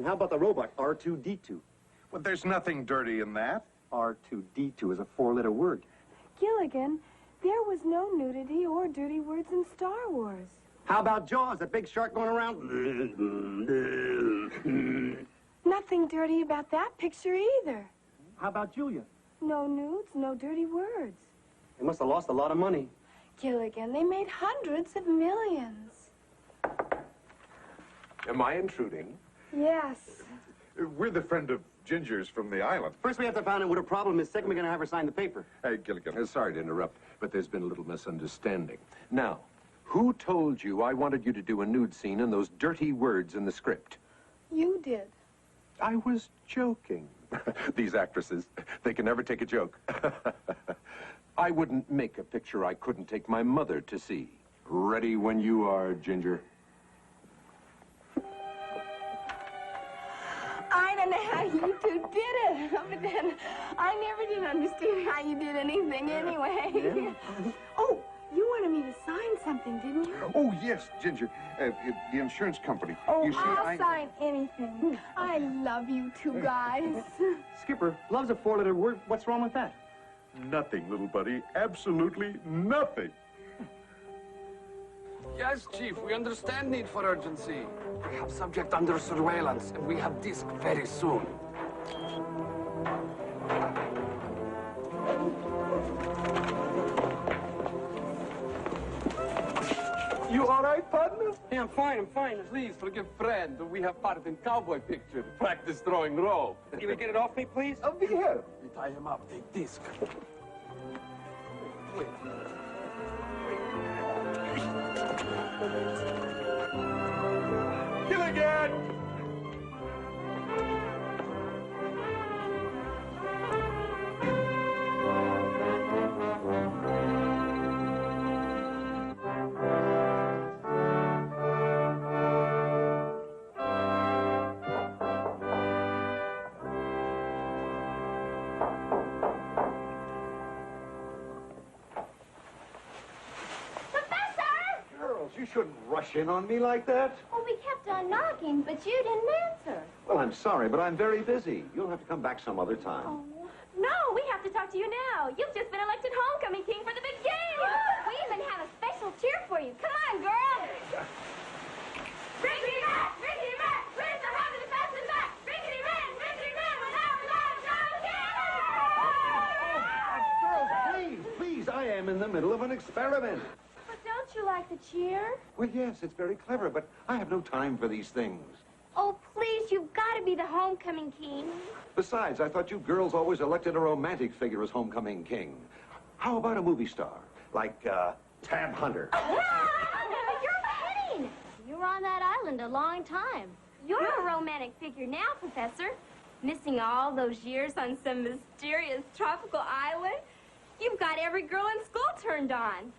how about the robot, R2-D2? Well, there's nothing dirty in that. R2-D2 is a four-letter word. Gilligan, there was no nudity or dirty words in Star Wars. How about Jaws, that big shark going around? Nothing dirty about that picture either. How about Julia? No nudes, no dirty words. They must have lost a lot of money. Gilligan, they made hundreds of millions. Am I intruding? Yes. We're the friend of Ginger's from the island. First, we have to find out what her problem is. Second, we're going to have her sign the paper. Hey, Gilligan. Sorry to interrupt, but there's been a little misunderstanding. Now, who told you I wanted you to do a nude scene and those dirty words in the script? You did. I was joking. These actresses, they can never take a joke. I wouldn't make a picture I couldn't take my mother to see. Ready when you are, Ginger. I don't know how you two did it, but then I never did understand how you did anything anyway. Yeah. Oh, you wanted me to sign something, didn't you? Oh, yes, Ginger. The insurance company. Oh, you see, I'll sign anything. I love you two guys. Skipper, love's a four-letter word. What's wrong with that? Nothing, little buddy. Absolutely nothing. Yes, Chief, we understand need for urgency. We have subject under surveillance, and we have disc very soon. You all right, partner? Yeah, I'm fine. Please forgive friend. We have part in cowboy picture. Practice throwing rope. You would get it off me, please? I'll be here. We tie him up. Take disc. Gilligan! You shouldn't rush in on me like that. Well, we kept on knocking, but you didn't answer. Well, I'm sorry, but I'm very busy. You'll have to come back some other time. Oh. No, we have to talk to you now. You've just been elected homecoming king for the big game. We even have a special cheer for you. Come on, girl. Rickety Rat! Rickety Rat! Where's the hound of the fast and back? Rickety Rat! Rickety Rat! Girls, please, I am in the middle of an experiment. But don't you like the cheer? Well, yes, it's very clever, but I have no time for these things. Oh, please, you've got to be the homecoming king. Besides, I thought you girls always elected a romantic figure as homecoming king. How about a movie star, like Tab Hunter? You're kidding. You were on that island a long time. You're a romantic figure now, Professor. Missing all those years on some mysterious tropical island. You've got every girl in school turned on.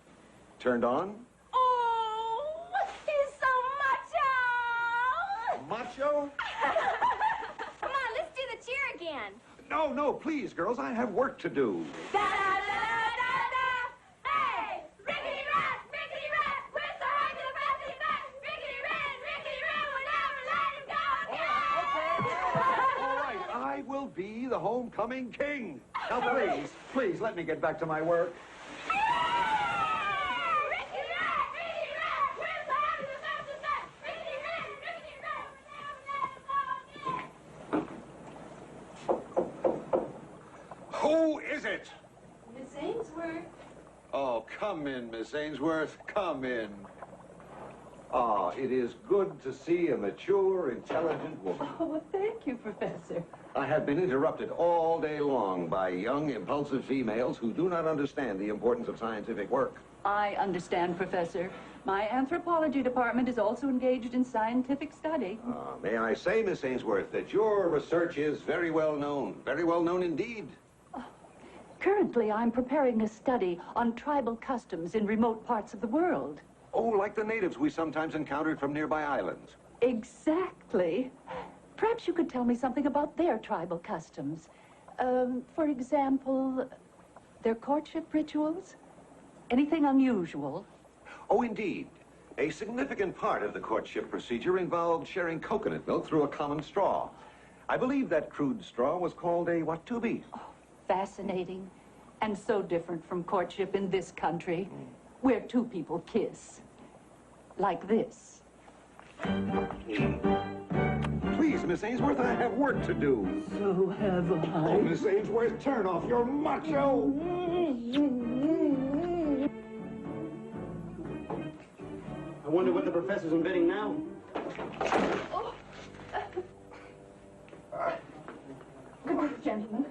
Turned on? Oh, he's so macho! Macho? Come on, let's do the cheer again. No, please, girls, I have work to do. Da-da-da-da-da-da! Hey! Rickety Rat! Rickety Rat! Where's the hide to the fastest back? Rickety Rat! Rickety Rat! We'll never let him go again! All right, I will be the homecoming king. Now, please, let me get back to my work. Who is it? Miss Ainsworth. Oh, come in, Miss Ainsworth. Come in. Ah, it is good to see a mature, intelligent woman. Oh, well, thank you, Professor. I have been interrupted all day long by young, impulsive females who do not understand the importance of scientific work. I understand, Professor. My anthropology department is also engaged in scientific study. May I say, Miss Ainsworth, that your research is very well known indeed. Currently, I'm preparing a study on tribal customs in remote parts of the world. Oh, like the natives we sometimes encountered from nearby islands. Exactly. Perhaps you could tell me something about their tribal customs. For example, their courtship rituals? Anything unusual? Oh, indeed. A significant part of the courtship procedure involved sharing coconut milk through a common straw. I believe that crude straw was called a watubi. Oh, fascinating. And so different from courtship in this country, where two people kiss. Like this. Please, Miss Ainsworth, I have work to do. So have I. Oh, Miss Ainsworth, turn off your macho. I wonder what the professor's inventing now. Good morning, gentlemen.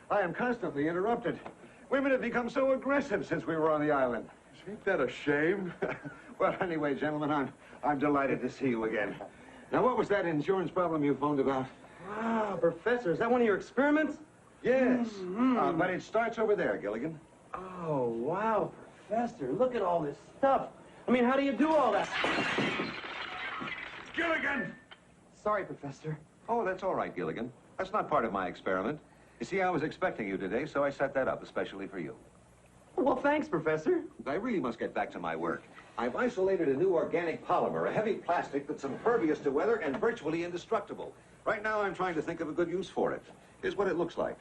I am constantly interrupted. Women have become so aggressive since we were on the island. Ain't that a shame? Well, anyway, gentlemen, I'm delighted to see you again. Now, what was that insurance problem you phoned about? Ah, Professor, is that one of your experiments? Yes, but it starts over there, Gilligan. Oh, wow, Professor, look at all this stuff. I mean, how do you do all that? Gilligan! Sorry, Professor. Oh, that's all right, Gilligan. That's not part of my experiment. You see, I was expecting you today, so I set that up especially for you. Well, thanks, Professor. I really must get back to my work. I've isolated a new organic polymer, a heavy plastic that's impervious to weather and virtually indestructible. Right now, I'm trying to think of a good use for it. Here's what it looks like.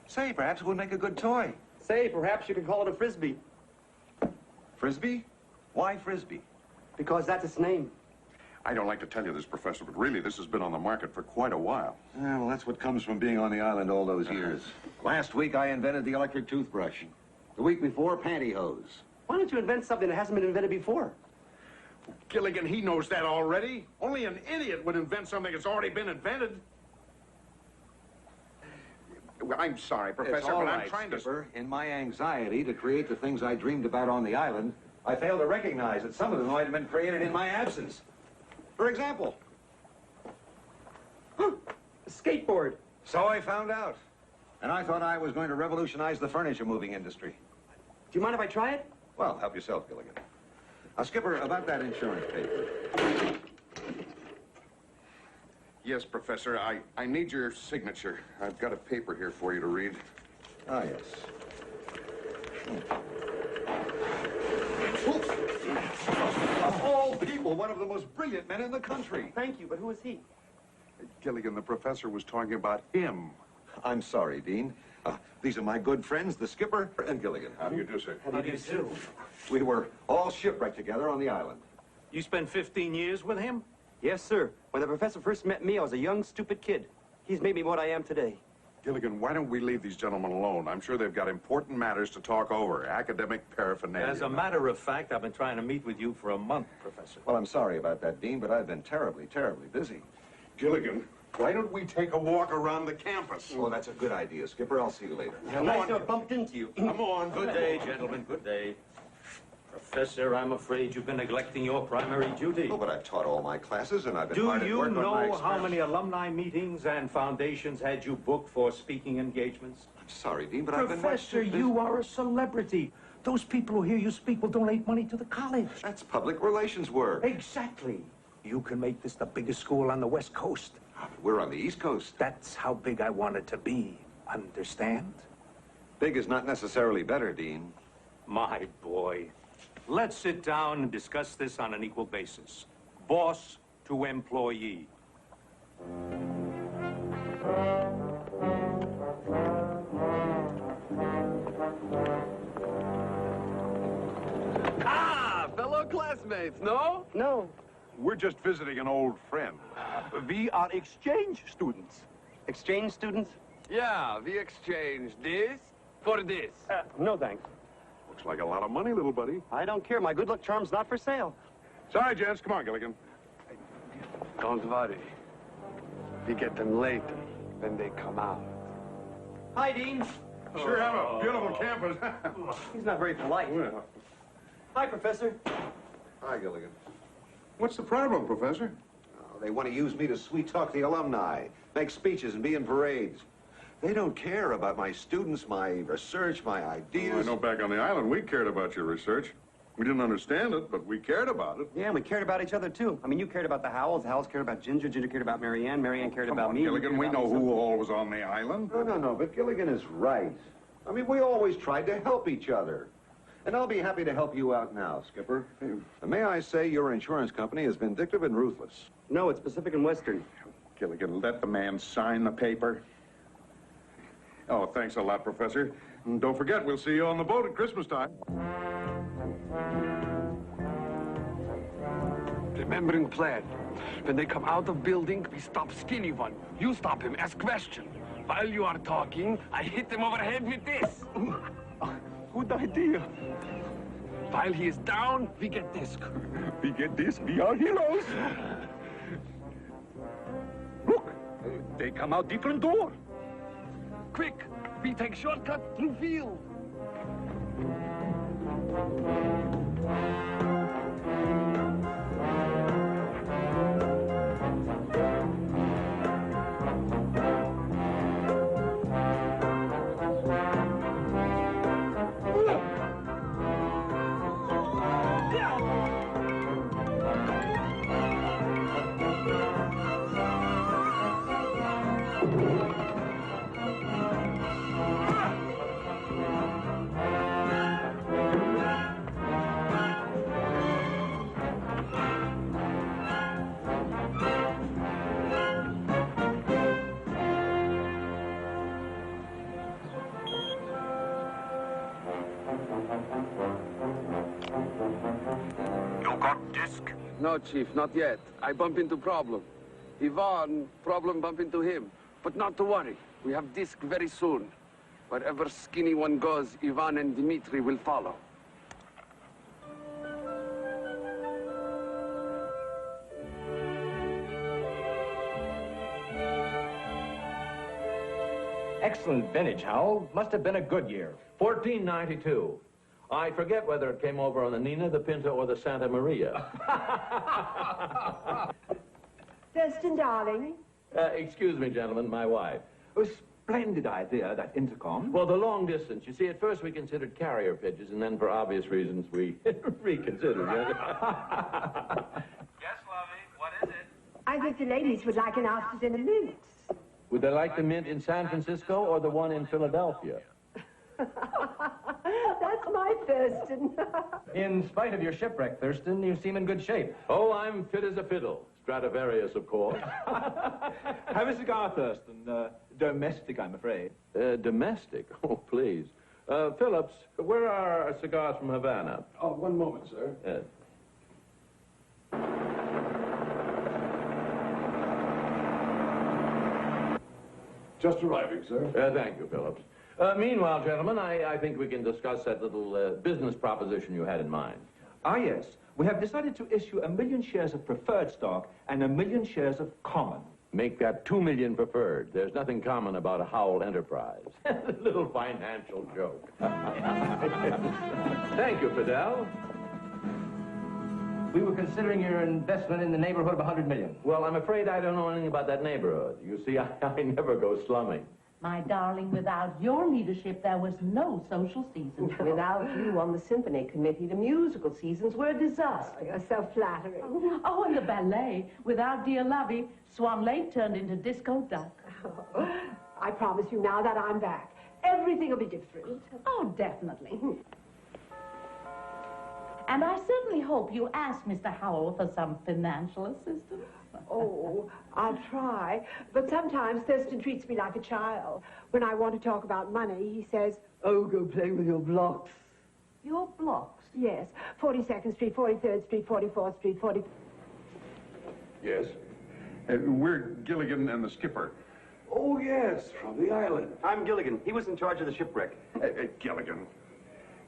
Say, perhaps it would make a good toy. Say, perhaps you could call it a frisbee. Frisbee? Why frisbee? Because that's its name. I don't like to tell you this, Professor, but really, this has been on the market for quite a while. Yeah, well, that's what comes from being on the island all those years. Last week, I invented the electric toothbrush. The week before, pantyhose. Why don't you invent something that hasn't been invented before? Gilligan, he knows that already. Only an idiot would invent something that's already been invented. Well, I'm sorry, Professor, It's all but right, I'm trying Skipper. In my anxiety to create the things I dreamed about on the island, I failed to recognize that some of them might have been created in my absence. For example, a skateboard. So I found out. And I thought I was going to revolutionize the furniture moving industry. Do you mind if I try it? Well, help yourself, Gilligan. Skipper, about that insurance paper. Yes, Professor, I need your signature. I've got a paper here for you to read. Ah, yes. Of all people, one of the most brilliant men in the country. Thank you, but who is he? Gilligan, the professor was talking about him. I'm sorry, Dean. These are my good friends, the skipper and Gilligan. How do you do, sir? How do you do? We were all shipwrecked together on the island. You spent 15 years with him? Yes, sir. When the professor first met me, I was a young, stupid kid. He's made me what I am today. Gilligan, why don't we leave these gentlemen alone? I'm sure they've got important matters to talk over, academic paraphernalia. As a matter of fact, I've been trying to meet with you for a month, Professor. Well, I'm sorry about that, Dean, but I've been terribly, terribly busy. Gilligan, why don't we take a walk around the campus? Oh, that's a good idea, Skipper. I'll see you later. Nice to have bumped into you. Come on. Good day, gentlemen. Good day. Professor, I'm afraid you've been neglecting your primary duty. Oh, but I've taught all my classes, and I've been Do hard at you work on my know how experiments. many alumni meetings and foundations had you booked for speaking engagements? I'm sorry, Dean, but I've been much Professor, too busy. you are a celebrity. Those people who hear you speak will donate money to the college. That's public relations work. Exactly. You can make this the biggest school on the West Coast. We're on the East Coast. That's how big I want it to be. Understand? Big is not necessarily better, Dean. My boy. Let's sit down and discuss this on an equal basis. Boss to employee. Ah, fellow classmates, no? No. We're just visiting an old friend. We are exchange students. Exchange students? Yeah, we exchange this for this. No, thanks. Looks like a lot of money, little buddy. I don't care. My good luck charm's not for sale. Sorry, gents. Come on, Gilligan. Don't worry. We get them later when they come out. Hi, Dean. Sure have a beautiful campus. He's not very polite. Well. Hi, Professor. Hi, Gilligan. What's the problem, Professor? Oh, they want to use me to sweet-talk the alumni, make speeches and be in parades. They don't care about my students, my research, my ideas. Well, I know back on the island we cared about your research. We didn't understand it, but we cared about it. Yeah, and we cared about each other, too. I mean, you cared about the Howells cared about Ginger cared about Marianne cared Come about on, me. Gilligan, we know who all was on the island. No, but Gilligan is right. I mean, we always tried to help each other. And I'll be happy to help you out now, Skipper. And may I say your insurance company is vindictive and ruthless. No, it's Pacific and Western. Gilligan, let the man sign the paper. Oh, thanks a lot, Professor. And don't forget, we'll see you on the boat at Christmas time. Remembering plan. When they come out of building, we stop skinny one. You stop him, ask question. While you are talking, I hit him over the head with this. Good idea. While he is down, we get disc. We get this. We are heroes. Look, they come out different door. Quick, we take shortcut through field. No, Chief, not yet. I bump into problem. Ivan, problem bump into him. But not to worry. We have disc very soon. Wherever skinny one goes, Ivan and Dmitri will follow. Excellent vintage, Howell. Must have been a good year. 1492. I forget whether it came over on the Nina, the Pinta, or the Santa Maria. Thurston, darling. Excuse me, gentlemen, my wife. A splendid idea, that intercom. Well, the long distance. You see, at first we considered carrier pigeons, and then for obvious reasons we reconsidered. Yes, Lovey, what is it? I think the ladies would like an ostrich in a mint. Would they like the mint in San Francisco or the one in Philadelphia? That's my Thurston. In spite of your shipwreck, Thurston, you seem in good shape. Oh, I'm fit as a fiddle. Stradivarius, of course. Have a cigar, Thurston. Domestic, I'm afraid. Domestic? Oh, please. Phillips, where are our cigars from Havana? Oh, one moment, sir. Yes. Just arriving, sir. Thank you, Phillips. Meanwhile, gentlemen, I think we can discuss that little business proposition you had in mind. Ah, yes. We have decided to issue 1 million shares of preferred stock and 1 million shares of common. Make that 2 million preferred. There's nothing common about a Howell enterprise. Little financial joke. Thank you, Fidel. We were considering your investment in the neighborhood of 100 million. Well, I'm afraid I don't know anything about that neighborhood. You see, I never go slumming. My darling, without your leadership, there was no social season. Without you on the symphony committee, the musical seasons were a disaster. You're so flattering. Oh, and the ballet. Without dear Lovey, Swan Lake turned into Disco Duck. Oh, I promise you now that I'm back, everything will be different. Oh, definitely. And I certainly hope you ask Mr. Howell for some financial assistance. Oh, I'll try. But sometimes Thurston treats me like a child. When I want to talk about money, he says, "Oh, go play with your blocks." Your blocks? Yes. 42nd Street, 43rd Street, 44th Street, 40... Yes? We're Gilligan and the skipper. Oh, yes, from the island. I'm Gilligan. He was in charge of the shipwreck. Gilligan.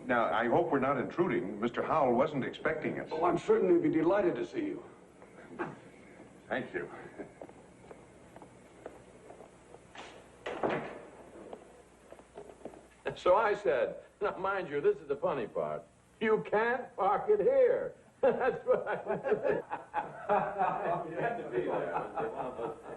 Now, I hope we're not intruding. Mr. Howell wasn't expecting us. Oh, I'm certain he'd be delighted to see you. Thank you. So I said, now mind you, this is the funny part. You can't park it here. That's right. You had to be there.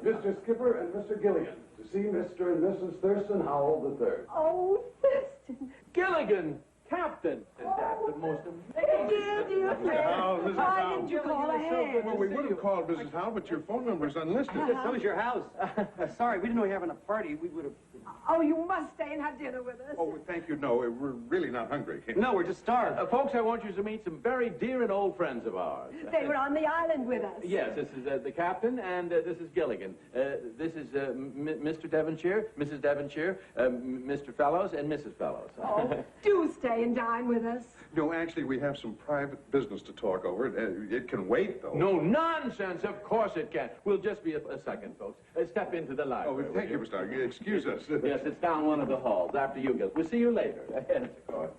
Mr. Skipper and Mr. Gilligan, to see Mr. and Mrs. Thurston Howell III. Oh, Thurston. Gilligan, Captain. And that's the most amazing. Dear Howell, friend, Mrs. why Howell. didn't you call ahead? Well, we would have called Mrs. Howell, but your phone number's unlisted. So is your house. Sorry, we didn't know you were having a party. We would have... Oh, you must stay and have dinner with us. Oh, thank you. No, we're really not hungry. No, we're just starved. Folks, I want you to meet some very dear and old friends of ours. They were on the island with us. Yes, this is the captain, and this is Gilligan. This is Mr. Devonshire, Mrs. Devonshire, Mr. Fellows, and Mrs. Fellows. Oh, do stay and dine with us. No, actually, we have some private business to talk over. It can wait, though. No nonsense. Of course it can. We'll just be a second, folks. Step into the library. Oh, thank you, Mr. Howell. Excuse us. Yes, it's down one of the halls. After you, Gil. We'll see you later. Yes, of course.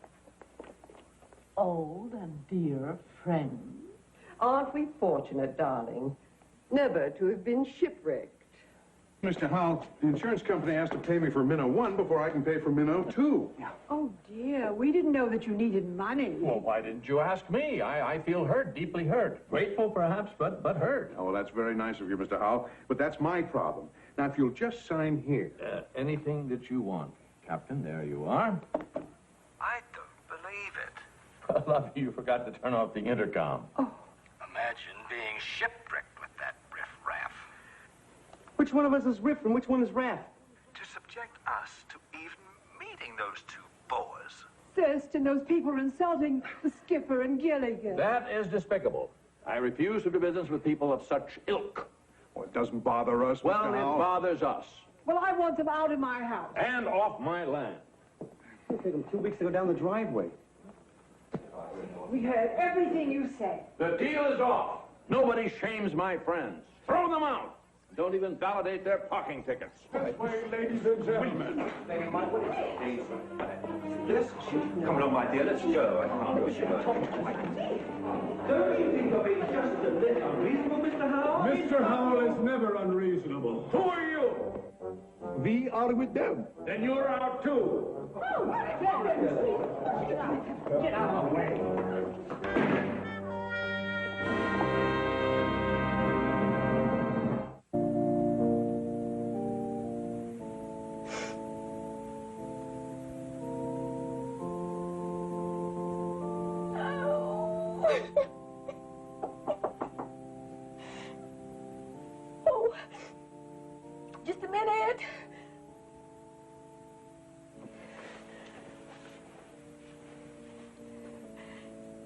Old and dear friends. Aren't we fortunate, darling, never to have been shipwrecked? Mr. Howell, the insurance company has to pay me for Minnow 1 before I can pay for Minnow 2. Oh, dear, we didn't know that you needed money. Well, why didn't you ask me? I feel hurt, deeply hurt. Grateful, perhaps, but hurt. Oh, well, that's very nice of you, Mr. Howell, but that's my problem. Now, if you'll just sign here. Anything that you want, Captain. There you are. I don't believe it. Love, you forgot to turn off the intercom. Imagine being shipwrecked with that riff-raff. Which one of us is Riff and which one is Raff? To subject us to even meeting those two boas. Thurston, those people are insulting the skipper and Gilligan. That is despicable. I refuse to do business with people of such ilk. Well, it doesn't bother us, Well, Mr. it Howell. bothers us. Well, I want them out of my house. And off my land. It took them 2 weeks to go down the driveway. We heard everything you said. The deal is off. Nobody shames my friends. Throw them out. Don't even validate their parking tickets. This way, ladies and gentlemen. Come along, my dear, let's go. I can't go Don't you think you're being just a little unreasonable, Mr. Howell? Mr. Howell is never unreasonable. Who are you? We are with them. Then you're out too. Get out of the way. Oh, just a minute.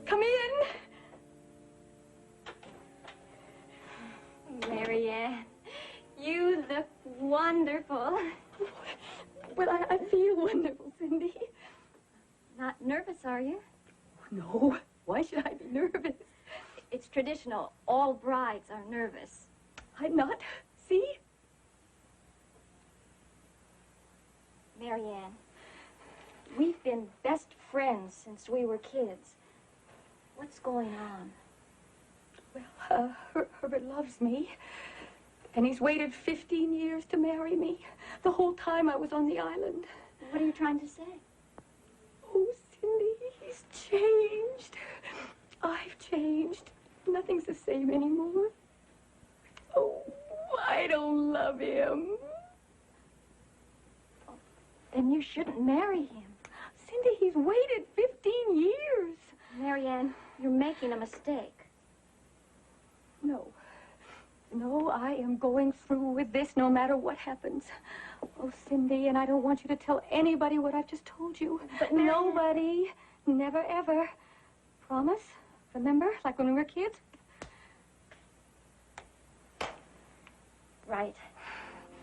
Come in. Marianne, you look wonderful. Well, I feel wonderful, Cindy. Not nervous, are you? No, why should I be nervous? It's traditional. All brides are nervous. I'm not. See? Marianne, we've been best friends since we were kids. What's going on? Well, Herbert loves me. And he's waited 15 years to marry me. The whole time I was on the island. What are you trying to say? Oh, Cindy, he's changed. I've changed. Nothing's the same anymore. Oh, I don't love him. Then you shouldn't marry him. Cindy, he's waited 15 years. Marianne, you're making a mistake. No. No, I am going through with this no matter what happens. Oh, Cindy, and I don't want you to tell anybody what I've just told you. But nobody, never ever. Promise? Remember, like when we were kids? Right.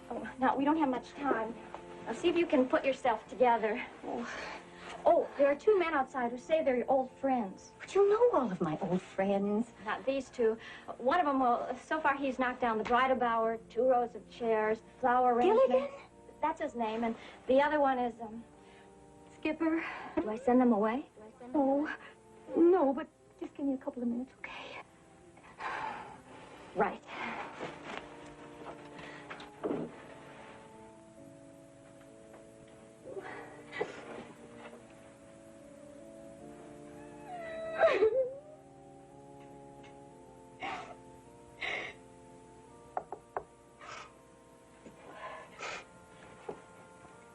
Oh, now, we don't have much time. Now, see if you can put yourself together. Oh, Oh, there are two men outside who say they're your old friends. But you know all of my old friends. Not these two. One of them, well, so far he's knocked down the bridal bower, 2 rows of chairs, flower arrangement. Gilligan? That's his name. And the other one is, Skipper. Do I send them away? Oh, no, but just give me a couple of minutes, okay? Right.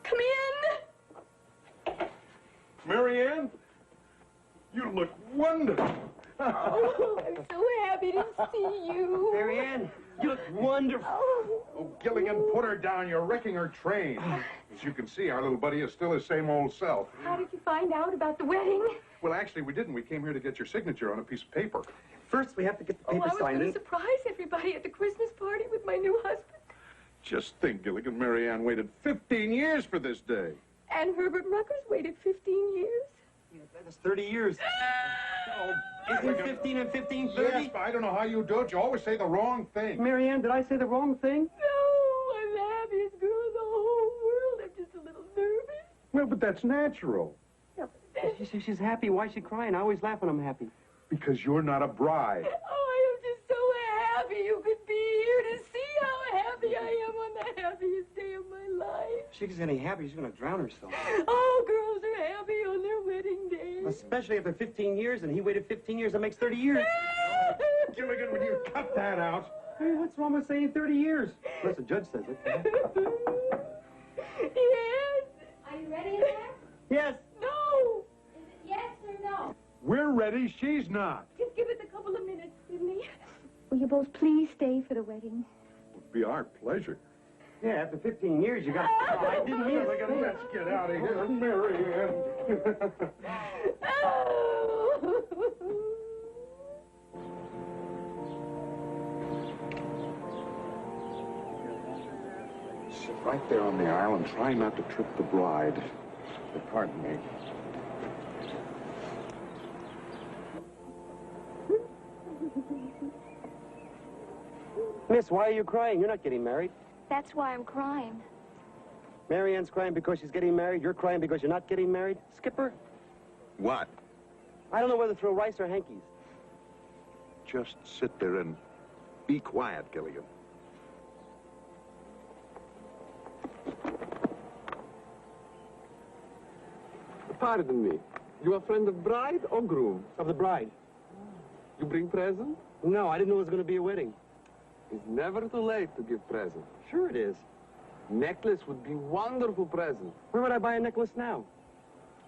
Come in. Marianne, you look wonderful. Oh, I'm so happy to see you. Marianne, you look wonderful. Oh, Gilligan, put her down. You're wrecking her train. As you can see, our little buddy is still his same old self. How did you find out about the wedding? Well, actually, we didn't. We came here to get your signature on a piece of paper. First, we have to get the Oh, paper I was signed. going to surprise everybody at the Christmas party with my new husband. Just think, Gilligan, Marianne waited 15 years for this day. And Herbert Ruckers waited 15 years. That's 30 years. Isn't 15 and 15 30? Yes, but I don't know how you do it. You always say the wrong thing. Marianne, did I say the wrong thing? No, I'm the happiest girl in the whole world. I'm just a little nervous. Well, but that's natural. She's happy. Why is she crying? I always laugh when I'm happy. Because you're not a bride. Oh, I am just so happy you could be here to see how happy I am on the happiest day of my life. If she gets any happier, she's going to drown herself. Oh, girls are happy on their wedding day. Especially after 15 years, and he waited 15 years. That makes 30 years. Gilligan, would you cut that out? Hey, what's wrong with saying 30 years? Unless the judge says it. Yes. Are you ready in there? Yes. No. Is it yes or no? We're ready. She's not. Just give us a couple of minutes, Sydney. Will you both please stay for the wedding? It would be our pleasure. Yeah, after 15 years, you got... Oh, I didn't mean it. Gilligan, let's get out of here. Marianne. Sit right there on the aisle and try not to trip the bride. Pardon me. Miss, why are you crying? You're not getting married. That's why I'm crying. Marianne's crying because she's getting married. You're crying because you're not getting married. Skipper, What? I don't know whether to throw rice or hankies. Just sit there and be quiet, Gilligan. Pardon me. You a friend of bride or groom? Of the bride. You bring present? No, I didn't know it was going to be a wedding. It's never too late to give present. Sure it is. Necklace would be wonderful present. Where would I buy a necklace now?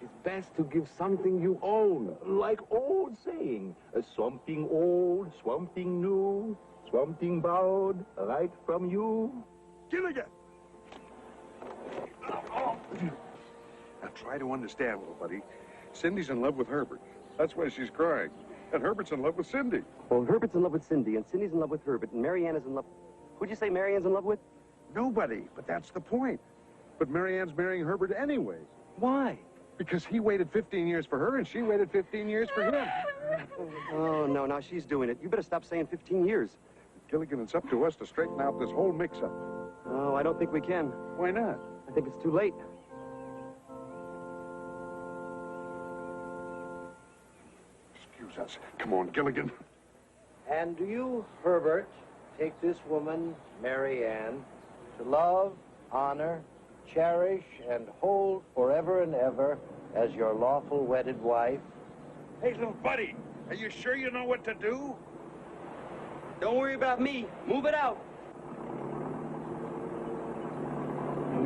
It's best to give something you own. Like old saying, something old, something new, something borrowed right from you. Gilligan! Now try to understand, little buddy. Cindy's in love with Herbert. That's why she's crying. And Herbert's in love with Cindy. Well, Herbert's in love with Cindy, and Cindy's in love with Herbert, and Marianne is in love... Who'd you say Marianne's in love with? Nobody, but that's the point. But Marianne's marrying Herbert anyway. Why? Because he waited 15 years for her, and she waited 15 years for him. Oh, no, now she's doing it. You better stop saying 15 years. Gilligan, it's up to us to straighten out this whole mix-up. Oh, I don't think we can. Why not? I think it's too late. Excuse us. Come on, Gilligan. And do you, Herbert, take this woman, Marianne, to love, honor, cherish, and hold forever and ever as your lawful wedded wife? Hey, little buddy, are you sure you know what to do? Don't worry about me. Move it out.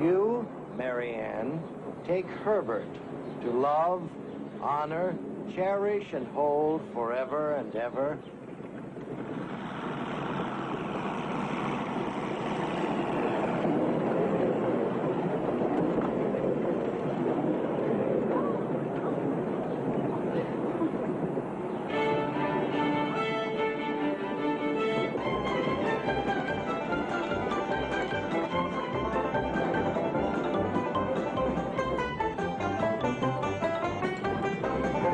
You, Marianne, take Herbert to love, honor, cherish, and hold forever and ever.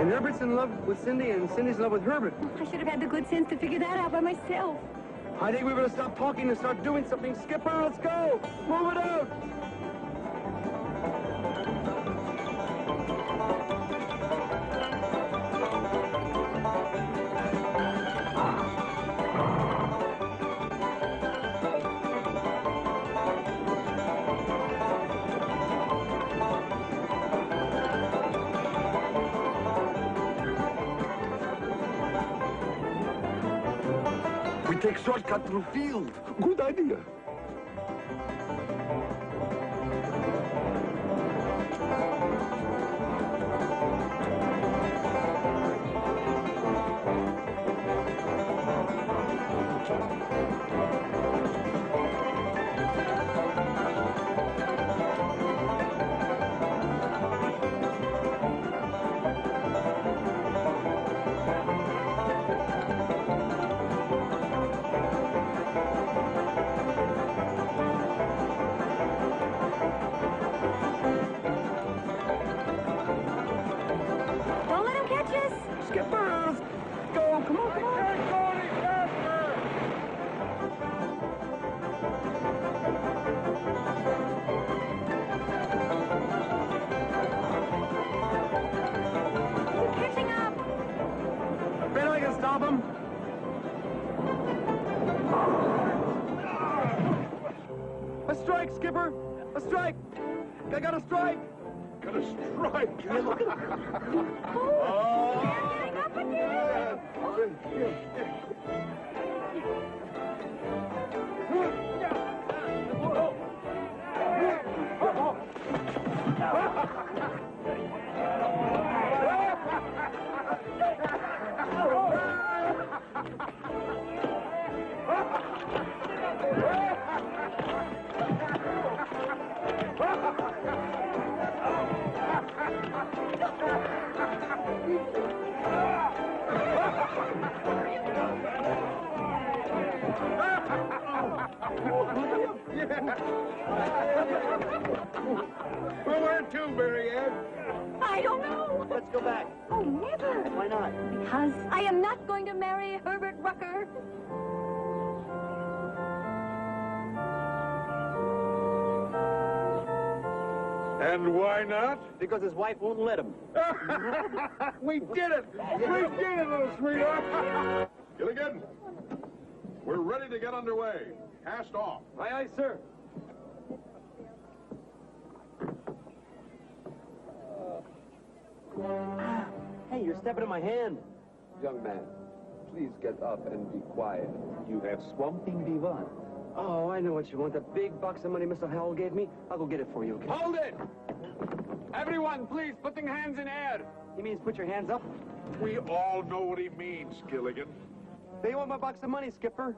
And Herbert's in love with Cindy, and Cindy's in love with Herbert. I should have had the good sense to figure that out by myself. I think we better stop talking and start doing something. Skipper, let's go! Move it out! Take shortcut through field. Good idea. Skipper! A strike! I got a strike! Got a strike? Yeah, look at Oh! They're getting up again! Well, where to, Mary Ann? I don't know. Let's go back. Oh, never. Why not? Because I am not going to marry Herbert Rucker. And why not? Because his wife won't let him. We did it! We did it, little sweetheart! Gilligan, we're ready to get underway. Cast off. Aye, aye, sir. Hey, you're stepping in my hand. Young man, please get up and be quiet. You have swamping divan. Oh, I know what you want. The big box of money Mr. Howell gave me. I'll go get it for you, okay? Hold it! Everyone, please, putting hands in air. He means put your hands up? We all know what he means, Gilligan. They want my box of money, Skipper.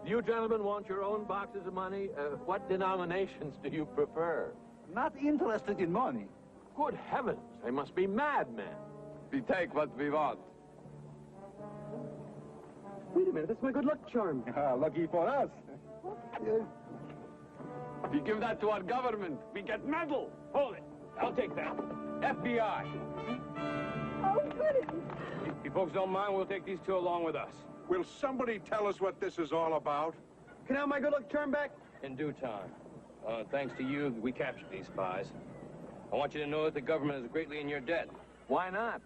You gentlemen want your own boxes of money? What denominations do you prefer? Not interested in money. Good heavens, they must be madmen. We take what we want. Wait a minute, that's my good luck charm. Lucky for us. If you give that to our government, we get medal. Hold it. I'll take that. FBI. Oh, goodness. If you folks don't mind, we'll take these two along with us. Will somebody tell us what this is all about? Can I have my good luck charm back? In due time. Thanks to you, we captured these spies. I want you to know that the government is greatly in your debt. Why not?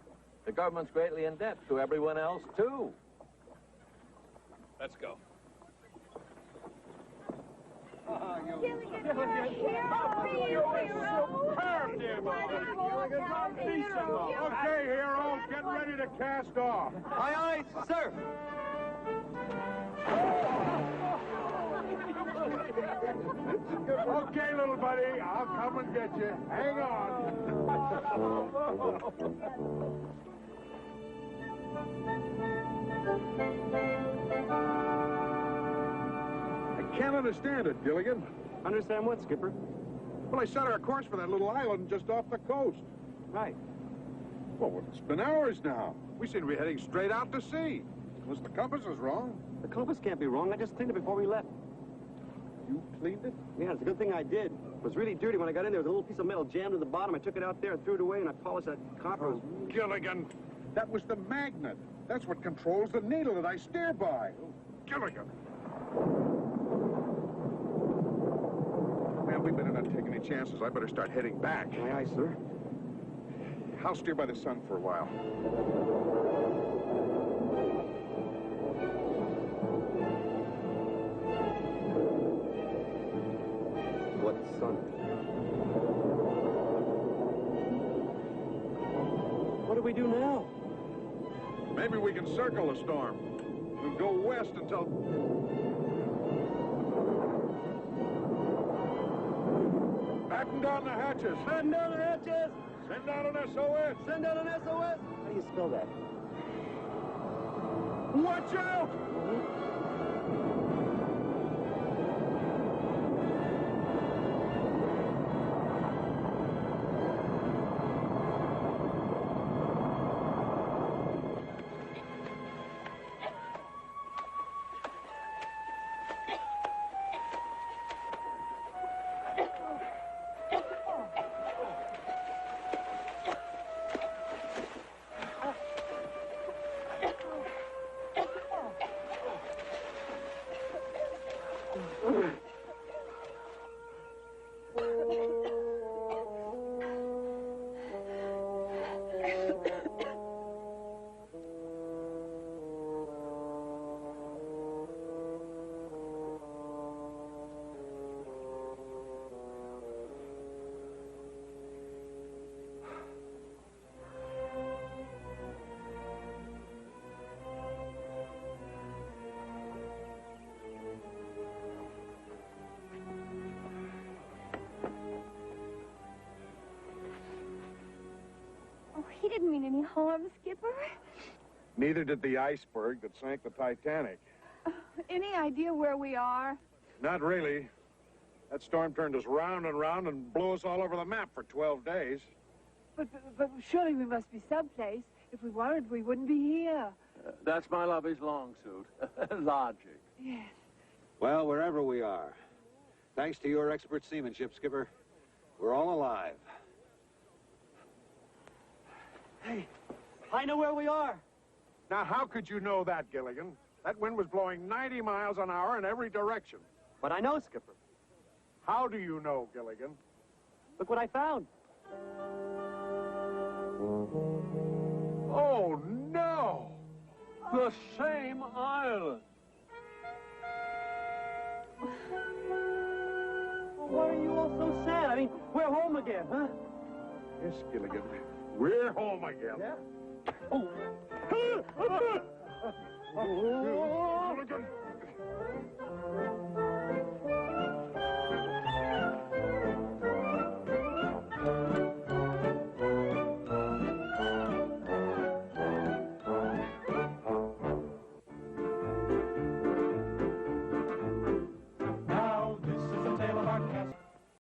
The government's greatly in debt to everyone else, too. Let's go. Okay, hero, get ready to cast off. Aye, aye, sir. Okay, little buddy, I'll come and get you. Hang on. I can't understand it, Gilligan. Understand what, Skipper? Well, I set our course for that little island just off the coast. Right. Well, it's been hours now. We seem to be heading straight out to sea. Unless the compass is wrong. The compass can't be wrong. I just cleaned it before we left. You cleaned it? Yeah, it's a good thing I did. It was really dirty when I got in there. There was a little piece of metal jammed to the bottom. I took it out there and threw it away, and I polished that copper. Oh, Gilligan, That was the magnet. That's what controls the needle that I steer by. Oh, Gilligan. Well, we better not take any chances. I better start heading back. Aye, aye, sir. I'll steer by the sun for a while. What sun? What do we do now? Maybe we can circle the storm. We'll go west until... Batten down the hatches. Batten down the hatches! Send out an SOS. Send out an SOS? How do you spell that? Watch out! He didn't mean any harm, Skipper. Neither did the iceberg that sank the Titanic. Any idea where we are? Not really. That storm turned us round and round and blew us all over the map for 12 days. But surely we must be someplace. If we weren't, we wouldn't be here. That's my lovey's long suit. Logic. Yes. Well, wherever we are, thanks to your expert seamanship, Skipper, we're all alive. Hey, I know where we are. Now, how could you know that, Gilligan? That wind was blowing 90 miles an hour in every direction. But I know, Skipper. How do you know, Gilligan? Look what I found. Oh, no! The same island. Well, why are you all so sad? I mean, we're home again, huh? Yes, Gilligan. We're home again. Yeah? Oh. Gilligan!